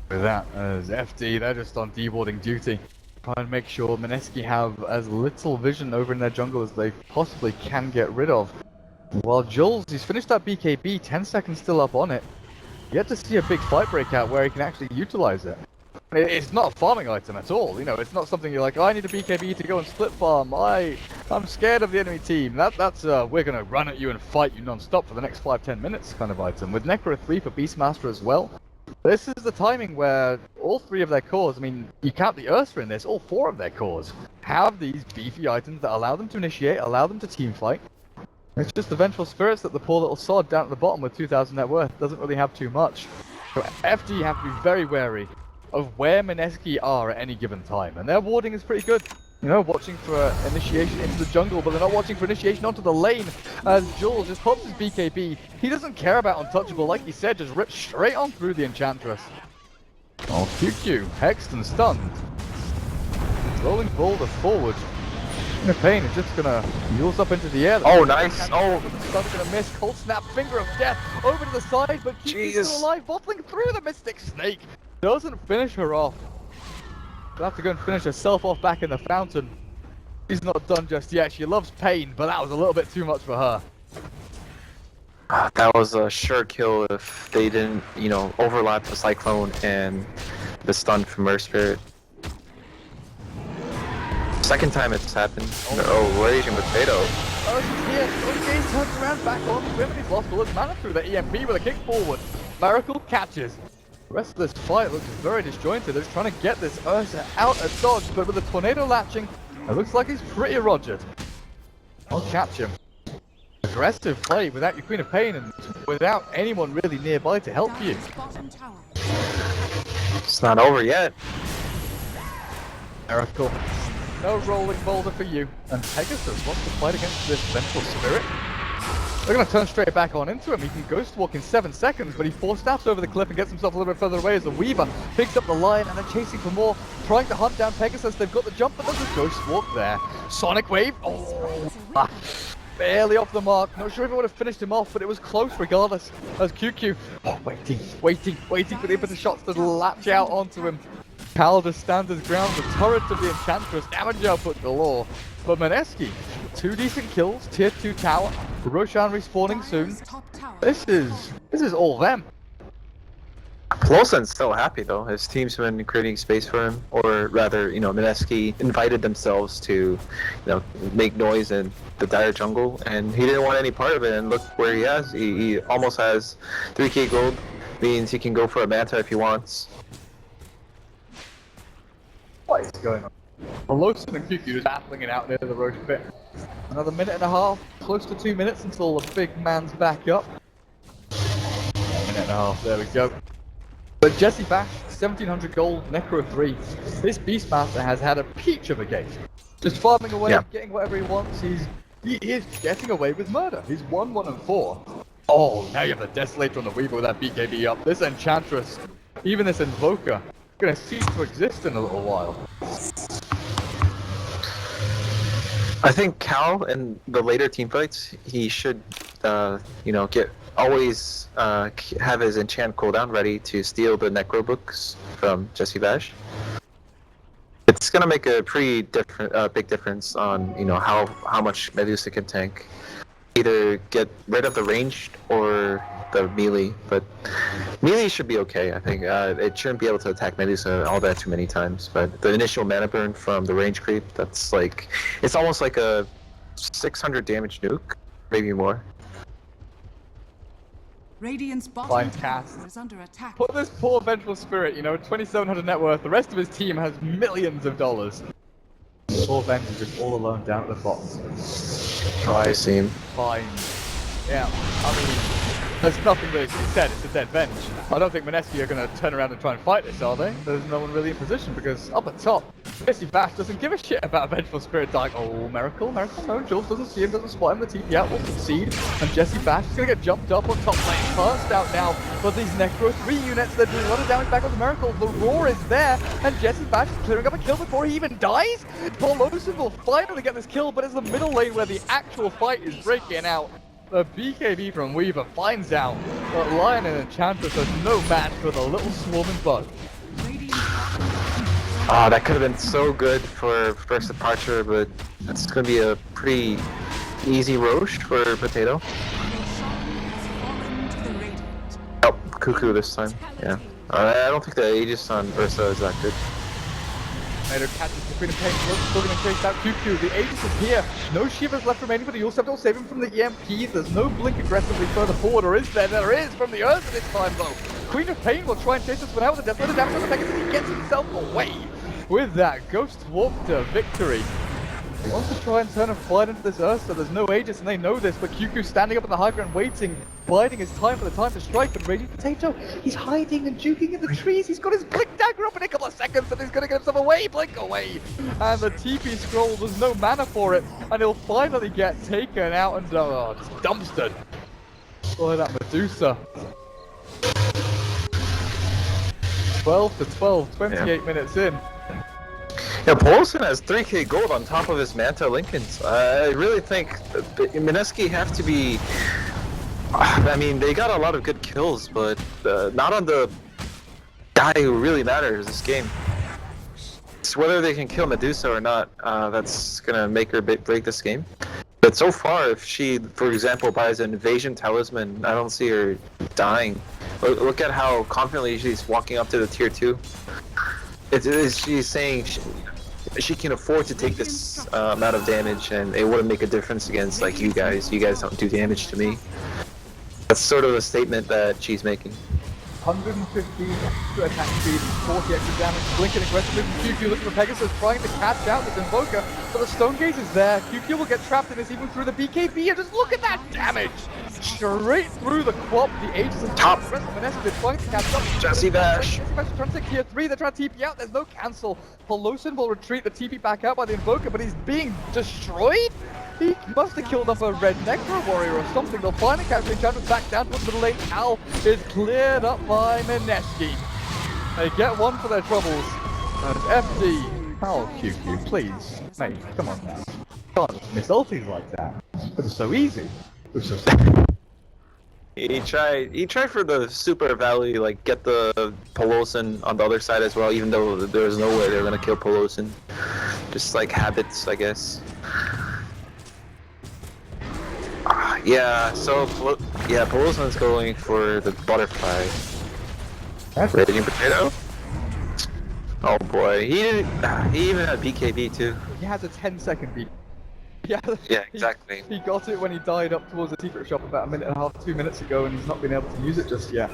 With that, as FD, they're just on deboarding duty. Try and make sure Mineski have as little vision over in their jungle as they possibly can get rid of. While Jules, he's finished that BKB, 10 seconds still up on it. Yet to see a big fight break out where he can actually utilize it. It's not a farming item at all, you know, it's not something you're like, oh, I need a BKB to go and split farm, I'm scared of the enemy team. That's we're gonna run at you and fight you non-stop for the next 5-10 minutes kind of item. With Necro 3 for Beastmaster as well. This is the timing where all 3 of their cores, I mean, you count the Ursa in this, all 4 of their cores have these beefy items that allow them to initiate, allow them to team fight. It's just the Vengeful Spirits that the poor little sod down at the bottom with 2,000 net worth doesn't really have too much. So FD have to be very wary of where Mineski are at any given time, and their warding is pretty good. You know, watching for initiation into the jungle, but they're not watching for initiation onto the lane. As Jules just pops his BKB, he doesn't care about Untouchable, like he said, just rips straight on through the Enchantress. Oh, QQ, hexed and stunned. Rolling Boulder forward. Queen of Pain is just gonna Yules up into the air. Oh, nice! Oh! Stun's gonna miss. Cold Snap, Finger of Death, over to the side, but QQ's still alive, bottling through the Mystic Snake. Doesn't finish her off. She'll have to go and finish herself off back in the fountain. She's not done just yet. She loves pain, but that was a little bit too much for her. That was a sure kill if they didn't, you know, overlap the Cyclone and the stun from Earth Spirit. Second time it's happened. Oh, Raging Potato. Oh, she's here. Okay, turns around back on. He's lost all his mana through the EMP with a kick forward. Miracle catches. The rest of this fight looks very disjointed. They're trying to get this Ursa out at dodge, but with the tornado latching, it looks like he's pretty rogered. I'll catch him. Aggressive play without your Queen of Pain and without anyone really nearby to help you. It's not over yet. Miracle. No rolling boulder for you. And Pegasus wants to fight against this Vengeful Spirit. They're going to turn straight back on into him. He can Ghost Walk in 7 seconds, but he 4-snaps over the cliff and gets himself a little bit further away as the Weaver picks up the Lion and they're chasing for more, trying to hunt down Pegasus. They've got the jump, but there's a Ghost Walk there. Sonic Wave. Oh, barely off the mark. Not sure if it would have finished him off, but it was close regardless. As QQ, waiting for the impetus shots to latch out onto him. Cal just stands his ground, the turret of the Enchantress, damage output galore. But Mineski, 2 decent kills, tier 2 tower, Roshan respawning soon. This is all them. Closen's still happy though. His team's been creating space for him, or rather, you know, Mineski invited themselves to, you know, make noise in the dire jungle, and he didn't want any part of it. And look where he has. He almost has 3k gold, means he can go for a Manta if he wants. What is going on? Alosun and QQ is battling it out near the Roche pit. Another minute and a half, close to 2 minutes until the big man's back up. Minute and a half, there we go. But Jesse Bash, 1700 gold, Necro 3. This Beastmaster has had a peach of a game. Just farming away, getting whatever he wants. He is getting away with murder. He's 1-1-4. Oh, now you have the Desolator on the Weaver with that BKB up. This Enchantress, even this Invoker, gonna cease to exist in a little while. I think Cal in the later team fights, he should, you know, always have his enchant cooldown ready to steal the Necro books from Jesse Bash. It's gonna make a pretty big difference on, you know, how much Medusa can tank. either get rid of the ranged or the melee, but melee should be okay, I think. It shouldn't be able to attack Medusa all that too many times, but the initial mana burn from the range creep, that's like, it's almost like a 600 damage nuke, maybe more. Radiant's Fine bottom cast. tower is under attack. Put this poor vengeful spirit, you know, 2,700 net worth. The rest of his team has millions of dollars. Poor Venge is just all alone down at the bottom. I see him. Fine. Yeah, I mean, there's nothing really to be said. It's a dead Venge. I don't think Mineski are going to turn around and try and fight this, are they? There's no one really in position because up at top, Jesse Bash doesn't give a shit about a vengeful spirit dying. Oh, Miracle, no, Jules doesn't see him, doesn't spot him, the TP out will succeed, and Jesse Bash is going to get jumped up on top lane, burst out now, but these Necro 3 units, they're doing a lot of damage back on the Miracle, the Roar is there, and Jesse Bash is clearing up a kill before he even dies. Paul Lawson will finally get this kill, but it's the middle lane where the actual fight is breaking out. The BKB from Weaver finds out that Lion and Enchantress are no match for the little swarming bug. Ah, that could have been so good for first departure, but that's going to be a pretty easy roche for Potato. Oh, Cuckoo this time, yeah. I don't think the Aegis on Ursa is that good. Mater catches the Queen of Pain, still going to chase out QQ. The Aegis is here. No Shivers left remaining, but he also have to save him from the EMP. There's no Blink aggressively further forward, or is there? There is from the Ursa this time, though. Queen of Pain will try and chase this one out with the Death Letter damage on the Pegasus. He gets himself away with that Ghost Walk to victory. He wants to try and turn a fight into this Ursa. There's no Aegis, and they know this, but QQ standing up in the high ground waiting, biding his time for the time to strike, but Raging Potato, he's hiding and juking in the trees. He's got his Blink Dagger up in a couple of seconds, and he's going to get himself away, Blink away. And the TP scroll, there's no mana for it, and he'll finally get taken out and just dumpstered. Look at that Medusa. 12 to 12, 28 minutes in. Yeah, Paulson has 3k gold on top of his Manta Lincolns. I really think Mineski have to be... I mean, they got a lot of good kills, but not on the guy who really matters this game. It's whether they can kill Medusa or not, that's gonna make or break this game. But so far, if she, for example, buys an Invasion Talisman, I don't see her dying. Look at how confidently she's walking up to the tier 2. She's saying she can afford to take this amount of damage, and it wouldn't make a difference against like you guys. You guys don't do damage to me. That's sort of a statement that she's making. 150 extra attack speed, 40 extra damage, blinking aggressively from QQ looking for Pegasus, trying to catch out this Invoker, but the Stone Gaze is there. QQ will get trapped in this even through the BKB, and just look at that damage! Straight through the quad, the Aegis is top. The rest of Mineski, they're trying to catch up. Jesse Bash! Jesse Bash is trying to take tier 3, they're trying to TP out, there's no cancel. Pelosin will retreat the TP back out by the Invoker, but he's being destroyed? He must have killed off a red Necro warrior or something. They'll finally catch the Enchantress back down to the middle lane. Al is cleared up by Mineski. They get one for their troubles. And FD. Oh, QQ, please. Mate, come on now. Can't miss ulties like that. It was so easy. It was so simple. He tried for the super value, like get the Pelosin on the other side as well, even though there's no way they're gonna kill Pelosin. Just like habits, I guess. Yeah, so Pelosin's going for the butterfly. Raging Potato? Oh boy, he even had BKB too. He has a 10-second beat. Yeah, exactly. He got it when he died up towards the secret shop about a minute and a half, 2 minutes ago, and he's not been able to use it just yet.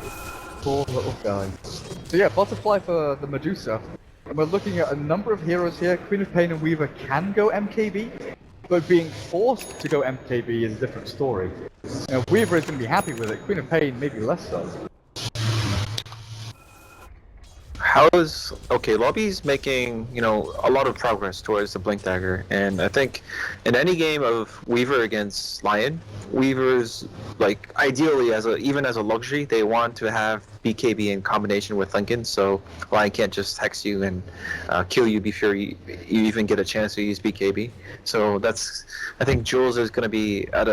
Poor little guy. So yeah, butterfly for the Medusa. And we're looking at a number of heroes here. Queen of Pain and Weaver can go MKB, but being forced to go MKB is a different story. Now, Weaver is going to be happy with it. Queen of Pain maybe less so. Lobby's making, a lot of progress towards the Blink Dagger, and I think in any game of Weaver against Lion, Weaver's like ideally even as a luxury, they want to have BKB in combination with Lincoln, so Lion can't just hex you and kill you before you even get a chance to use BKB. So I think Jules is going to be at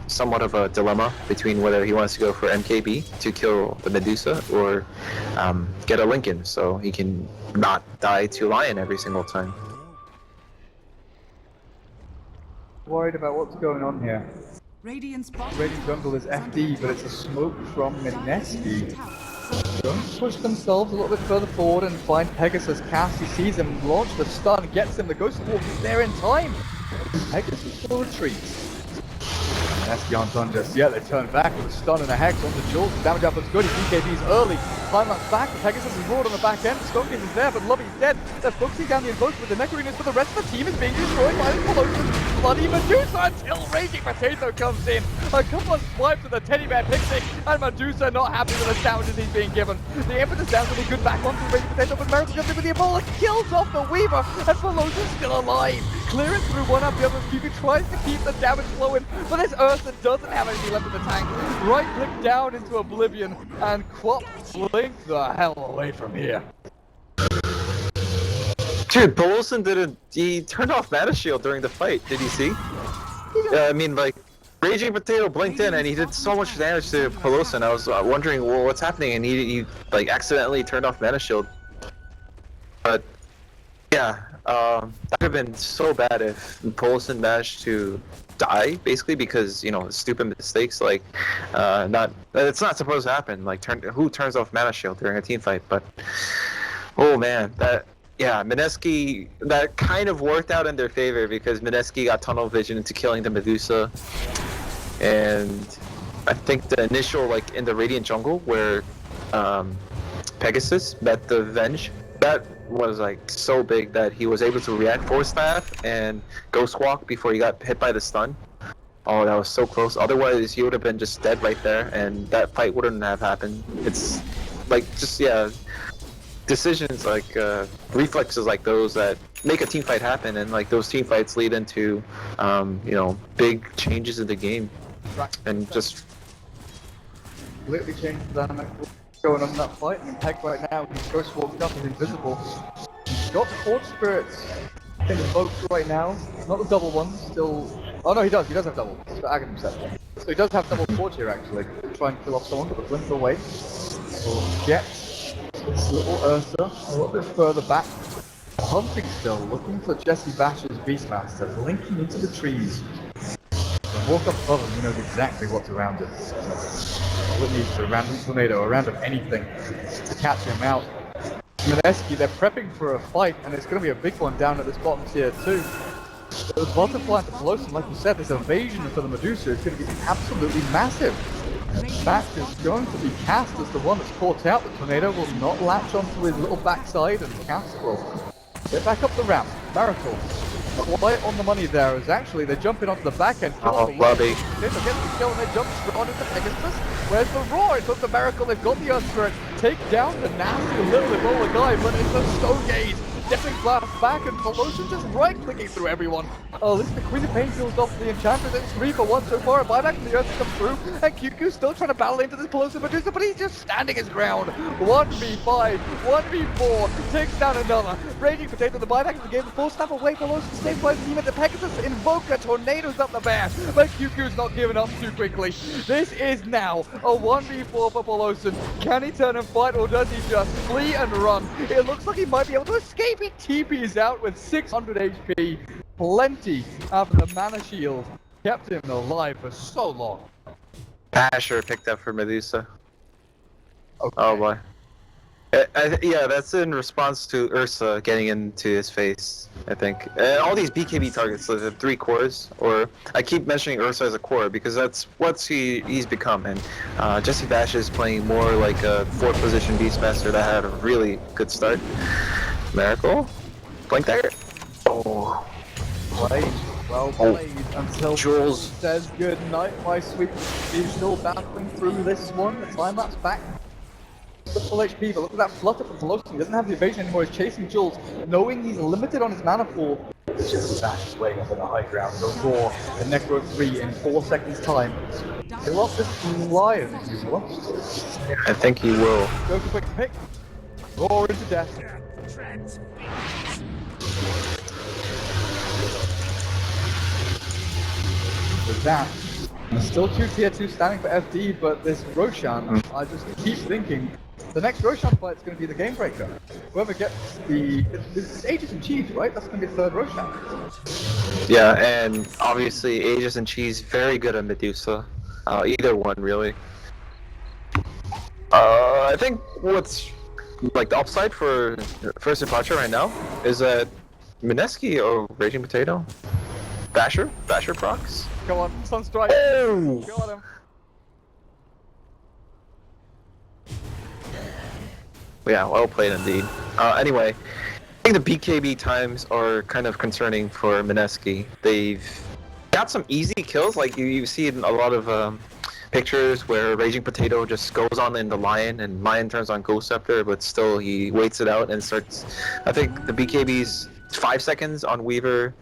somewhat of a dilemma between whether he wants to go for MKB to kill the Medusa or get a Lincoln so he can not die to Lion every single time. Worried about what's going on here. Radiant's bottom Radiant jungle is under FD, but it's a smoke from Mineski. Don't push themselves a little bit further forward and find Pegasus. Cassie sees him, launch the stun, gets him. The Ghost Walk is there in time. Pegasus will retreat. Mineski aren't done just yet. They turn back with a stun and a hex on the Jules. The damage output's good. He BKB's early. Climax back. Pegasus is roared on the back end. Stonegaze is there, but Lobby's dead. They're focusing down the invoke with the Necrorenas, but the rest of the team is being destroyed by the Colossus. Bloody Medusa until Raging Potato comes in. A couple of swipes with the teddy bear pixie, and Medusa not happy with the damages he's being given. The impetus down to be good back onto Raging Potato, but Miracle comes in with the Ebola, kills off the Weaver, and Colossus still alive. Clear it through one up, the other Fury tries to keep the damage flowing, but this Ursa doesn't have anything left in the tank. Right click down into Oblivion, and Quap blink the hell away from here. Dude, bo1 didn't. He turned off Mana Shield during the fight. Did you see? I mean, like, Raging Potato blinked in and he did so much damage to bo1. I was wondering, well, what's happening, and he like accidentally turned off Mana Shield. But yeah, that would have been so bad if bo1 managed to die, basically, because, you know, stupid mistakes like it's not supposed to happen. Like, who turns off Mana Shield during a team fight? But oh man, yeah, Mineski, that kind of worked out in their favor because Mineski got tunnel vision into killing the Medusa. And I think the initial, like, in the Radiant jungle where Pegasus met the Venge, that was, like, so big that he was able to react Force Staff and Ghost Walk before he got hit by the stun. Oh, that was so close. Otherwise, he would have been just dead right there, and that fight wouldn't have happened. It's, like, just, yeah, decisions like reflexes like those that make a team fight happen, and like those team fights lead into you know, big changes in the game. Right. And just Completely changed the dynamic going on in that fight. And Peg right now, he's Ghost Walked up and invisible. He's got Forge Spirits in the boat right now. Not the double one, still. Oh no, he does have double. He's got Aghanim set. So he does have double Forge here actually. Try and kill off someone, but the blink away. We'll get this little Ursa a little bit further back. Hunting still, looking for Jesse Bash's Beastmaster, blinking into the trees. Walk up above him, he knows exactly what's around him. All it needs is a random tornado, a random anything to catch him out. Mineski, they're prepping for a fight, and it's going to be a big one down at this bottom tier too. The butterfly to bo1, like you said, this evasion for the Medusa is going to be absolutely massive. Back is going to be cast as the one that's caught out. The tornado will not latch onto his little backside, and cast will get back up the ramp. Miracle. Quite on the money there, as actually they're jumping onto the back end. oh, bloody. They get the kill and they jump straight onto Pegasus. Where's the roar? It's up the Miracle. They've got the Earth Spirit. Take down the nasty little Ebola guy, but it's a Stonegaze. Stepping flat back, and bo1 just right-clicking through everyone. Oh, this is the Queen of Pain kills off the Enchantress. It's 3 for 1 so far. A buyback from the Earth to come through, and QQ's still trying to battle into this bo1 Medusa, but he's just standing his ground. 1v5, 1v4, takes down another. Raging Potato, the buyback of the game, the full snap away. bo1 stabilizes the team at the Pegasus. Invoker tornadoes up the bear, but QQ's not giving up too quickly. This is now a 1v4 for bo1. Can he turn and fight, or does he just flee and run? It looks like he might be able to escape. He TP's out with 600 HP. Plenty after the Mana Shield kept him alive for so long. Asher picked up for Medusa. Okay. Oh boy. Yeah, that's in response to Ursa getting into his face, I think. All these BKB targets, so the 3 cores, or I keep mentioning Ursa as a core because that's what he's become. And Jesse Bash is playing more like a 4th position Beastmaster that had a really good start. Miracle? Blink there? Oh. Played. Well played until Jules says good night, my sweet. He's still battling through this one. The time lapse back. The full HP, but look at that flutter from bo1. He doesn't have the evasion anymore. He's chasing Jules, knowing he's limited on his mana pool. Just Bash is weighing up on the high ground. The roar, the Necro 3 in 4 seconds time. He lost this lion, if you will. I think he will. Go for quick pick. Roar into death. With that, there's still 2 tier 2 standing for FD, but this Roshan, I just keep thinking, the next Roshan fight is going to be the game breaker. Whoever gets the... It's Aegis and Chiefs, right? That's going to be the 3rd Roshan. Yeah, and obviously Aegis and Cheese very good at Medusa. Either one really. I think what's like the upside for first departure right now is that Mineski or Raging Potato, Basher procs. Come on, Sunstrike. Oh! Got him. Yeah, well played indeed. Anyway, I think the BKB times are kind of concerning for Mineski. They've got some easy kills, like you see in a lot of pictures where Raging Potato just goes on in the Lion and Lion turns on Ghost Scepter, but still he waits it out and starts. I think the BKB's 5 seconds on Weaver,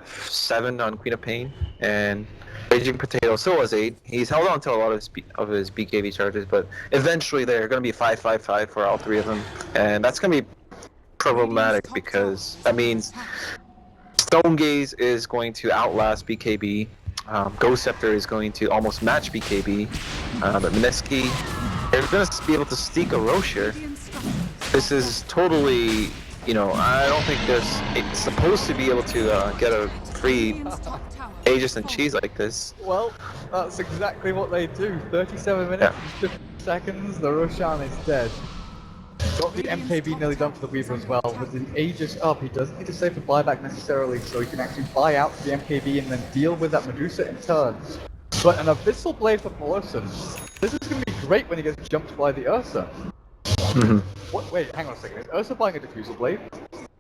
7 on Queen of Pain, and Raging Potato still has 8. He's held on to a lot of his BKB charges, but eventually they're going to be 5-5-5 for all 3 of them, and that's going to be problematic because that means Stone Gaze is going to outlast BKB. Ghost Scepter is going to almost match BKB, but Mineski, they're going to be able to sneak a Roche here. This is totally, you know, I don't think it's supposed to be able to get a free Aegis and Cheese like this. Well, that's exactly what they do. 37 minutes and 50 seconds, the Roshan is dead. Got the MKB nearly done for the Weaver as well. With the Aegis up, he doesn't need to save for buyback necessarily, so he can actually buy out the MKB and then deal with that Medusa in turn. But an Abyssal Blade for Paulson. This is going to be great when he gets jumped by the Ursa. What? Wait, hang on a second. Is Ursa buying a Diffusal Blade?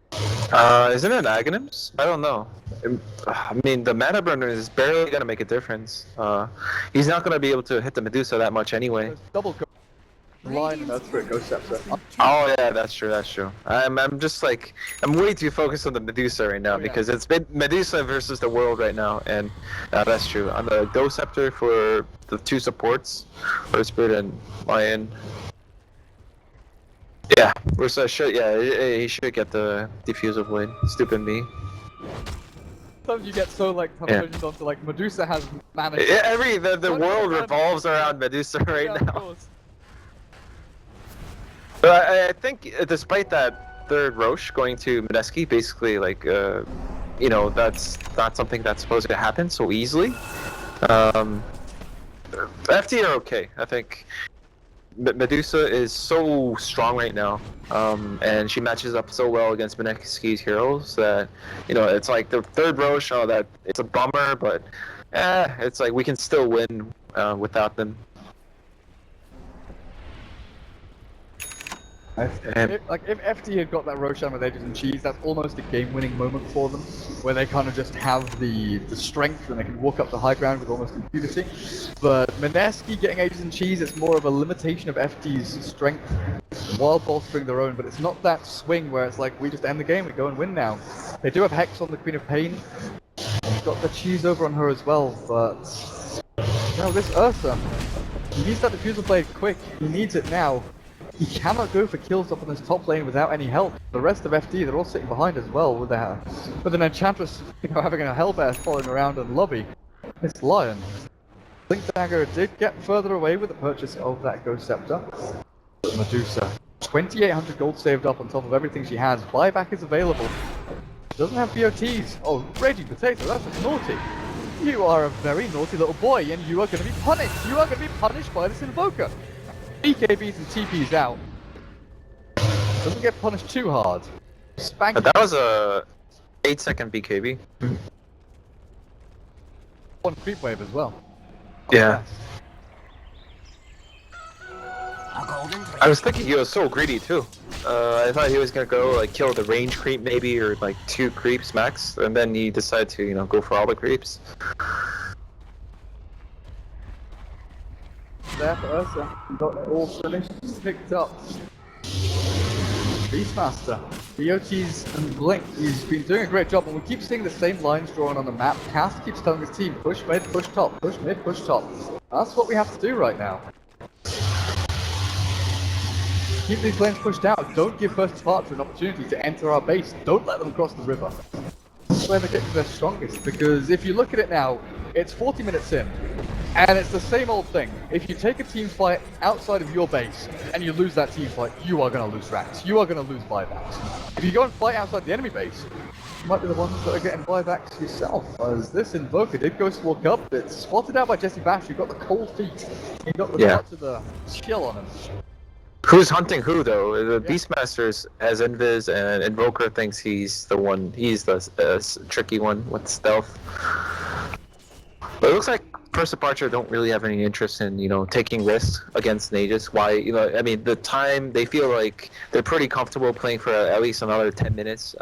Isn't it Aghanims? I don't know. I mean, the mana burner is barely gonna make a difference. He's not gonna be able to hit the Medusa that much anyway. There's double line and Earthspirit Ghost Scepter. Oh yeah, that's true. I'm just like, I'm way too focused on the Medusa right now because it's been Medusa versus the world right now, and that's true. On the Ghost Scepter for the 2 supports, Earthspirit and Lion. Yeah, Ursa should. Yeah, he should get the Diffusal Blade. Stupid me. Sometimes you get so like conversions onto like Medusa has managed. Yeah, the world revolves around Medusa right now. But I think despite that third Roche going to Mineski, basically like you know, that's not something that's supposed to happen so easily. FT are okay. I think Medusa is so strong right now, and she matches up so well against Mineski's heroes that, you know, it's like the third Roche, that it's a bummer, but it's like we can still win without them. If FT had got that Roshan with Aegis and Cheese, that's almost a game-winning moment for them, where they kind of just have the strength and they can walk up the high ground with almost impunity. But Mineski getting Aegis and Cheese, it's more of a limitation of FT's strength while bolstering their own, but it's not that swing where it's like, we just end the game, we go and win now. They do have Hex on the Queen of Pain, got the Cheese over on her as well, but no, this Ursa, he needs that Diffusal Blade quick, he needs it now. He cannot go for kills up on this top lane without any help. The rest of FD, they're all sitting behind as well with an Enchantress, you know, having a Hellbear following around in lobby. This Lion. Blink Dagger did get further away with the purchase of that Ghost Scepter. But Medusa, 2,800 gold saved up on top of everything she has. Buyback is available. She doesn't have BOTs. Oh, Raging Potato, that's just naughty. You are a very naughty little boy, and you are going to be punished. You are going to be punished by this Invoker. BKBs and TPs out. Doesn't get punished too hard. Spank. But that was a 8-second BKB. One creep wave as well. Yeah. I was thinking he was so greedy too. I thought he was gonna go like kill the range creep maybe, or like 2 creeps max, and then he decided to, you know, go for all the creeps. There for Ursa, got it all finished, picked up. Beastmaster, BOTs and Blink, he's been doing a great job, and we keep seeing the same lines drawn on the map. Cast keeps telling his team, push mid, push top, push mid, push top. That's what we have to do right now. Keep these lanes pushed out, don't give First Departure an opportunity to enter our base, don't let them cross the river. That's where they're getting their strongest, because if you look at it now, it's 40 minutes in. And it's the same old thing. If you take a team fight outside of your base and you lose that team fight, you are going to lose racks. You are going to lose buybacks. If you go and fight outside the enemy base, might be the ones that are getting buybacks yourself, as this Invoker did go to walk up. It's spotted out by Jesse Bash, who got the cold feet. He got the touch of the chill on him. Who's hunting who though? The Yeah. Beastmasters has Invis, and Invoker thinks he's the one. He's the tricky one with stealth. But it looks like First Departure don't really have any interest in, taking risks against Nagus. Why, I mean, the time, they feel like they're pretty comfortable playing for at least another 10 minutes,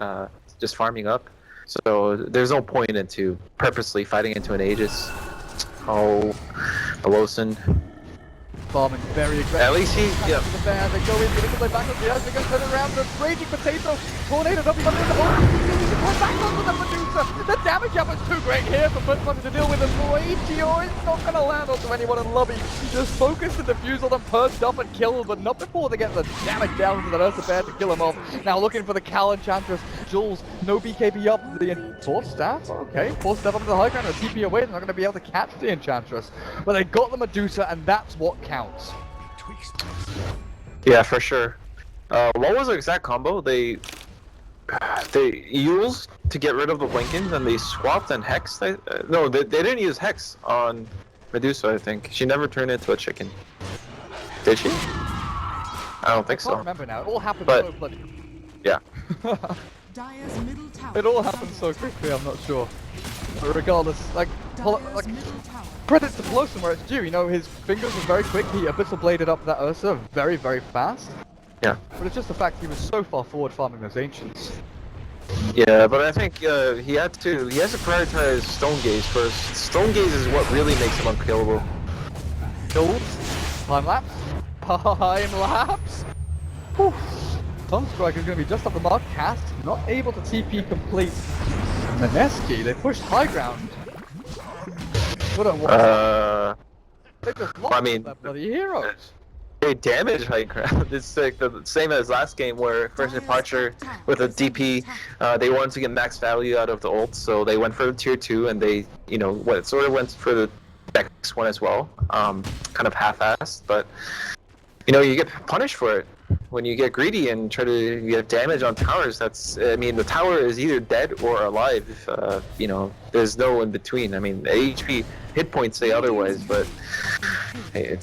just farming up. So there's no point into purposely fighting into an Aegis. Oh, Belosin. Farming very aggressive. At least he, yeah. The bear, they go in, they play back up the edge, they're going to turn around, the Raging Potato, Tornado, up in the hole, pull back onto the Medusa. The damage up is too great here for First Departure to deal with, and Meteor is not going to land onto anyone in lobby. Just focus the defusal and perched up and kill, but not before they get the damage down to the Ursa Bear to kill him off. Now looking for the Cal Enchantress, Jules, no BKB up, the Force Staff, okay, Force Staff up to the high ground, and TP away, they're not going to be able to catch the Enchantress. But they got the Medusa, and that's what counts. Yeah, for sure. What was the exact combo? They used to get rid of the Lincolns, and they swapped and Hex. No, they didn't use Hex on Medusa, I think. She never turned into a chicken. Did she? I don't think so. I can't remember now. It all happened But- so bloody. Yeah. Dire's middle tower. It all happened so quickly, I'm not sure. But regardless, like Dire's middle tower. credits to Blossom where it's due, his fingers were very quick, he Abyssal Bladed up that Ursa very, very fast. Yeah. But it's just the fact he was so far forward farming those Ancients. Yeah, but I think he has to prioritize Stone Gaze first. Stone Gaze is what really makes him unkillable. Gold, time lapse, time lapse. Whew. Sunstrike is going to be just off the mark, cast, not able to TP complete. Mineski, they pushed high ground. They just lost their bloody heroes. They damage high ground. It's like the same as last game where First Departure with a DP, they wanted to get max value out of the ult, so they went for the tier 2 and they, sort of went for the next one as well. Kind of half-assed, but you get punished for it. When you get greedy and try to get damage on towers, the tower is either dead or alive. There's no in between. I mean, HP hit points say otherwise, but hey,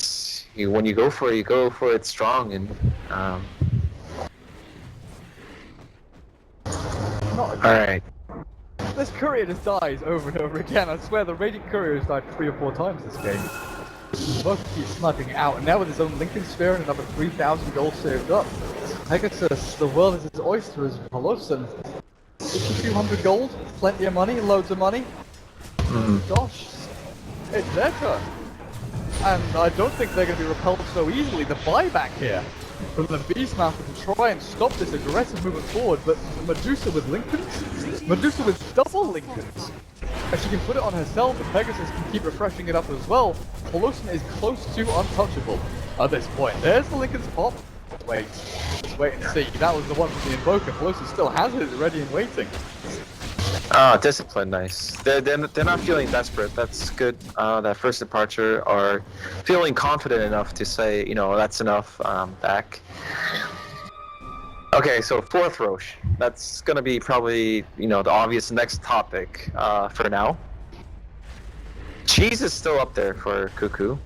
when you go for it strong, and alright. This courier just dies over and over again. I swear the Radiant Courier has died 3 or 4 times this game. Both keep sniping out, and now with his own Lincoln Sphere and another 3,000 gold saved up, Pegasus, the world is his oyster, as Pelosin. 5,200 gold, plenty of money, loads of money. Gosh, it's their turn. And I don't think they're going to be repelled so easily. The buyback here from the Beastmaster to try and stop this aggressive movement forward, but Medusa with Lincolns? Medusa with double Lincolns! And she can put it on herself, and Pegasus can keep refreshing it up as well. Pelosin is close to untouchable at this point. There's the Lincoln's pop. Wait, let's wait and see. That was the one from the Invoker. Pelosin still has it ready and waiting. Discipline, nice. They're not feeling desperate. That's good. That First Departure are feeling confident enough to say, that's enough, back. Okay, so 4th Roche. That's gonna be probably, the obvious next topic, for now. Cheese is still up there for Cuckoo.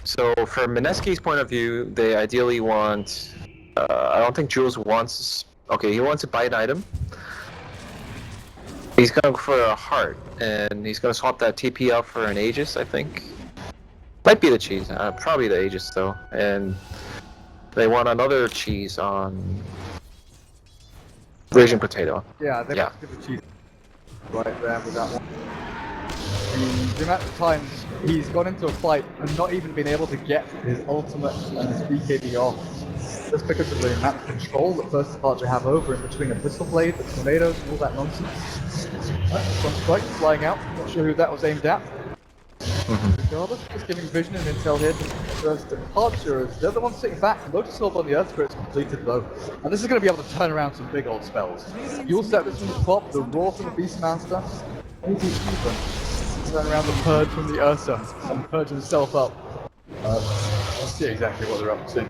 So from Mineski's point of view, they ideally want, I don't think Jules wants, okay, he wants to buy an item. He's going for a heart, and he's going to swap that TP out for an Aegis, I think. Might be the cheese, probably the Aegis though. And they want another cheese on Raging Potato. Yeah, they want to give the cheese right there with that one. The amount of times he's gone into a fight and not even been able to get his ultimate and his BKB off. Just because of the amount of control that First Departure have over in between Abyssal Blade, the tornadoes, and all that nonsense. One strike flying out, not sure who that was aimed at. Regardless, just giving vision and intel here to First Departure as they're the ones sitting back. Lotus Orb on the Earth Spirit's completed though. And this is going to be able to turn around some big old spells. You'll set this from the top, the Roar from the Beastmaster, maybe even turn around the Purge from the Ursa and purge himself up. Let's see exactly what they're up to.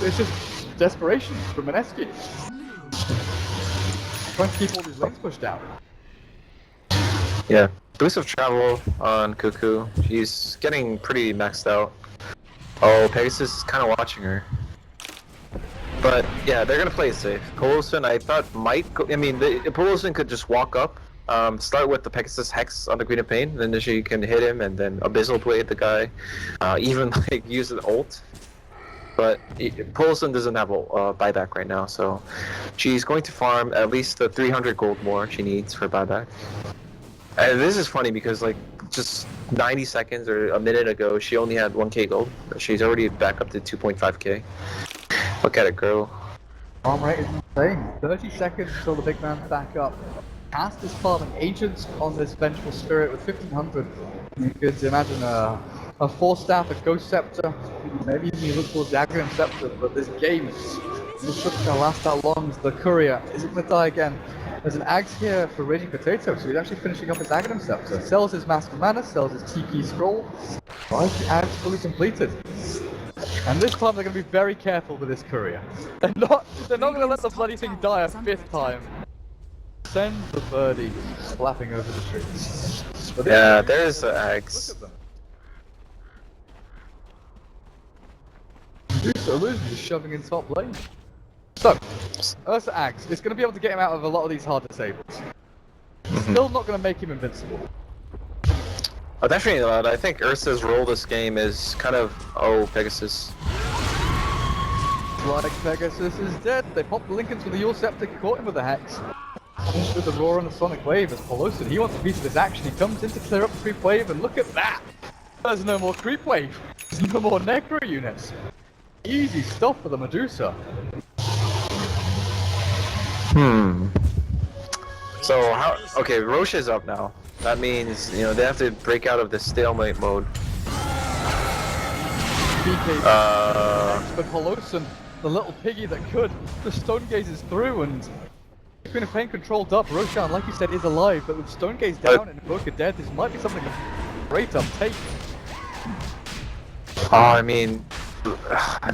It's just desperation from Mineski. trying to keep all these lanes pushed out. Yeah. Boost of travel on Cuckoo. She's getting pretty maxed out. Oh, Pegasus is kind of watching her. But yeah, they're gonna play it safe. Poloson, I thought might go. I mean, Poloson could just walk up, start with the Pegasus Hex on the Queen of Pain, then she can hit him, and then Abyssal Blade the guy, even like use an ult. But Poloson doesn't have a buyback right now, so she's going to farm at least the 300 gold more she needs for buyback. And this is funny because like just 90 seconds or a minute ago, she only had 1k gold. She's already back up to 2.5k. Look at it grow. Farm rate is insane. 30 seconds until the big man's back up. Cast is farming agents on this Vengeful Spirit with 1500. You could imagine a Force Staff, a Ghost Scepter, maybe even you look towards the Aghanim Scepter, but this game is just gonna last that long as the Courier isn't gonna die again. There's an Axe here for Raging Potato, so he's actually finishing up his Aghanim Scepter. Sells his Mask of Mana, sells his TP Scroll. Right, the Axe fully completed. And this time they're going to be very careful with this Courier. They're not going to let the bloody thing die a 5th time. Send the birdie flapping over the streets. Yeah, there's the Axe. Look at them. Medusa Illusion just shoving in top lane. So, Ursa Axe is going to be able to get him out of a lot of these hard disables. Still not going to make him invincible. Oh, definitely not. I think Ursa's role this game is kind of, Pegasus. Like Pegasus is dead. They popped the Lincolns with the Yule Scepter, caught him with the Hex. With the Roar and the Sonic Wave as Poloson, he wants a piece of this action. He comes in to clear up the creep wave, and look at that! There's no more creep wave. There's no more Necro units. Easy stuff for the Medusa. So how? Okay, Roche is up now. That means they have to break out of this stalemate mode. BK but Poloson, the little piggy that could, the Stone Gaze is through, and Queen of Pain controlled up. Roshan, like you said, is alive, but with Stone Gaze down and Invoker dead, this might be something of great uptake. I mean,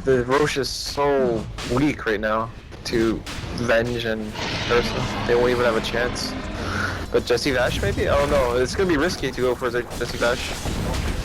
the Roche is so weak right now to Venge and Ursa. They won't even have a chance. But Jesse Vash maybe? I don't know. It's gonna be risky to go for Jesse Vash.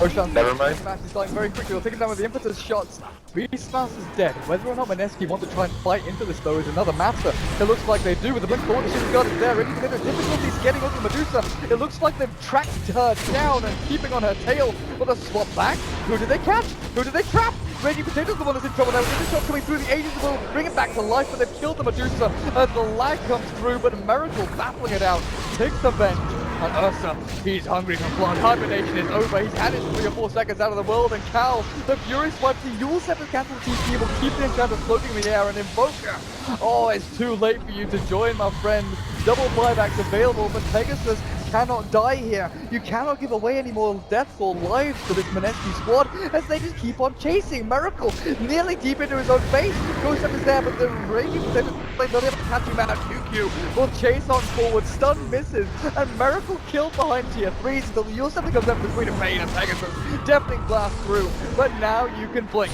Roshan, Never mind. Vash is dying very quickly. We'll take him down with the impetus shots. Beastmaster's is dead. Whether or not Mineski want to try and fight into this though is another matter. It looks like they do with the blink forward. She's got it there. There's difficulties getting onto Medusa. It looks like they've tracked her down and keeping on her tail. But a swap back. Who did they catch? Who did they trap? Raging Potato's the one that's in trouble now. With the shot coming through, the agents will bring it back to life, but they've killed the Medusa as the lag comes through, but Miracle battling it out. Takes the Venge. And Ursa, he's hungry for blood. Hibernation is over. He's had his 3 or 4 seconds out of the world. And Cal, the Fury swipes the Yule Scepter cancel TP, will keep the Enchanter floating in the air and Invoker. Oh, it's too late for you to join, my friend. Double buybacks available, but Pegasus cannot die here. You cannot give away any more deaths or lives to this Mineski squad as they just keep on chasing. Miracle nearly deep into his own face. Ghost is there, but the Raging Potato not able to catch him out. QQ will chase on forward. Stun misses, and Miracle killed behind tier 3s until the Yule Scepter comes up with Queen of Pain and Pegasus. Deafening Blast through, but now you can blink.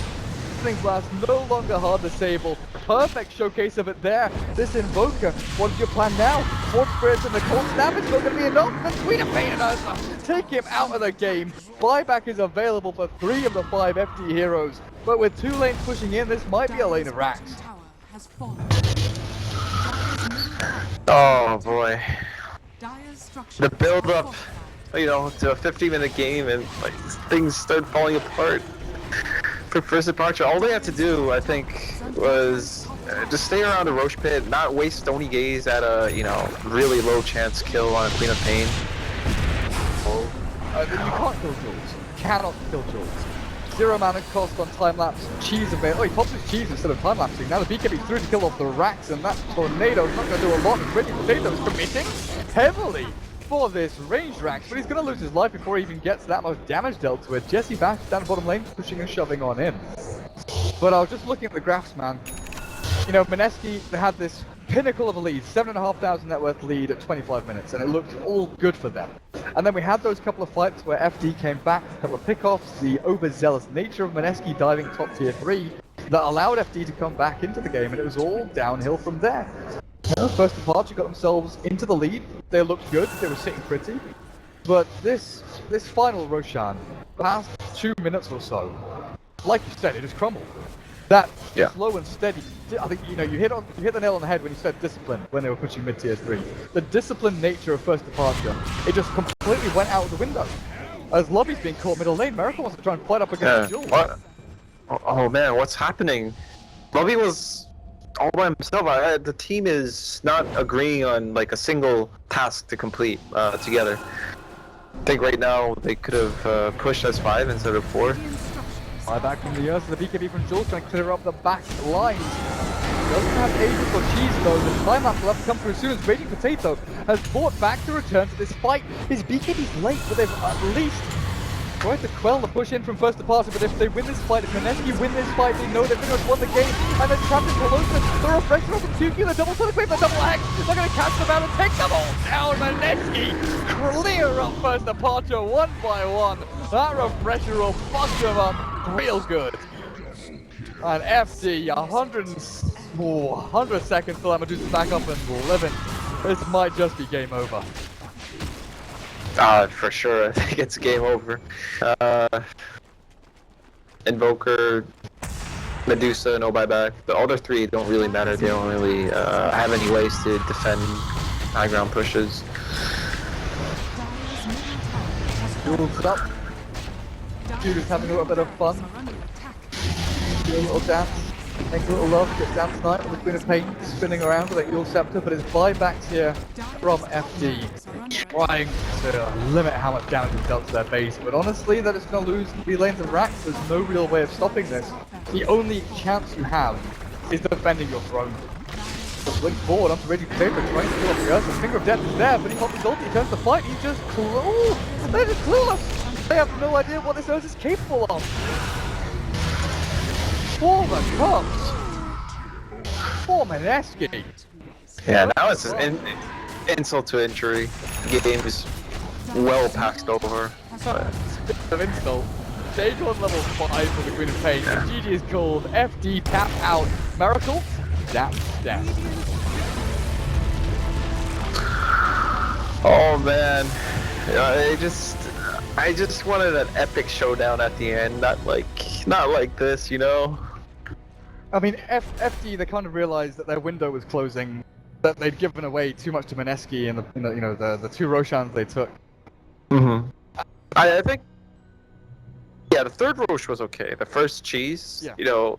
Deafening Blast no longer hard disable. Perfect showcase of it there. This Invoker, what's your plan now? Force Spirits and the Cold Snap is not going to be enough. The Queen of Pain and Ursa take him out of the game. Buyback is available for 3 of the 5 FD heroes. But with 2 lanes pushing in, this might be a lane of racks. Oh boy. The build up, to a 50-minute game and like things start falling apart. For first departure, all they had to do, I think, was just stay around the Roche pit, not waste Stony Gaze at a, really low chance kill on Queen of Pain. You can't kill Jules. You cannot kill Jules. 0 mana cost on time-lapse, cheese available. Oh, he pops his cheese instead of time-lapsing. Now the BKB's through to kill off the racks, and that tornado's not going to do a lot. Raging Potato's committing heavily for this ranged racks, but he's going to lose his life before he even gets that much damage dealt to it. Jesse Bash down the bottom lane, pushing and shoving on in. But I was just looking at the graphs, man. Mineski had this pinnacle of a lead, 7,500 net worth lead at 25 minutes, and it looked all good for them. And then we had those couple of fights where FD came back, a couple of pickoffs, the overzealous nature of Mineski diving top tier 3 that allowed FD to come back into the game, and it was all downhill from there. First Departure got themselves into the lead. They looked good. They were sitting pretty. But this final Roshan, past 2 minutes or so, like you said, it just crumbled. That slow and steady. I think you hit the nail on the head when you said discipline when they were pushing mid tier 3. The disciplined nature of First Departure, it just completely went out of the window. As Lobby's being caught middle lane, Miracle wants to try and fight up against Jules. What? Oh man, what's happening? Lobby was all by himself. The team is not agreeing on like a single task to complete together. I think right now they could have pushed as 5 instead of 4. Back from the Earth, the BKB from Jules trying to clear up the back lines. Doesn't have Aegis or Cheese though. The time lapse will have to come through as soon as Raging Potato has fought back to return to this fight. His BKB's late, but they've at least tried to quell the push in from First Departure. But if they win this fight, if Mineski win this fight, they know they've pretty much won the game. And they're trapped in Peloton. The refresher on the 2Q, the double sonic wave, the double X. They're going to catch them out and take them all down. Mineski clear up First Departure one by one. That refresher will fuck them up real good. And FD, 100 seconds till Amadeus back up and living. This might just be game over. For sure, I think it's game over. Invoker, Medusa, no buyback. The other 3 don't really matter. They don't really have any ways to defend high ground pushes. Jules up. Jules having a little bit of fun. Do a little dance. Make a little love. Get dance night with the Queen of Pain spinning around with that Yule Scepter, but it's buybacks here from FD. Trying to limit how much damage it dealt to their base, but honestly, they're just going to lose the lanes and racks. There's no real way of stopping this. The only chance you have is defending your throne. So looking forward onto Raging Potato, trying to kill off the Earth. The Finger of Death is there, but he pops his ulti, he turns to fight, he's just they're just clueless. They have no idea what this Earth is capable of. For the cops! For Mineski! Yeah, now it's an insult to injury. The game is well passed over. Speaking of insult, stage 1 level 5 for the Queen of Pain. Yeah. GG is called FD tap out. Miracle, tap down. Oh man, I just wanted an epic showdown at the end, not like this, you know. I mean, FD, they kind of realized that their window was closing, that they'd given away too much to Mineski and the 2 Roshans they took. I think, yeah, the third Rosh was okay. The first cheese, Yeah. you know,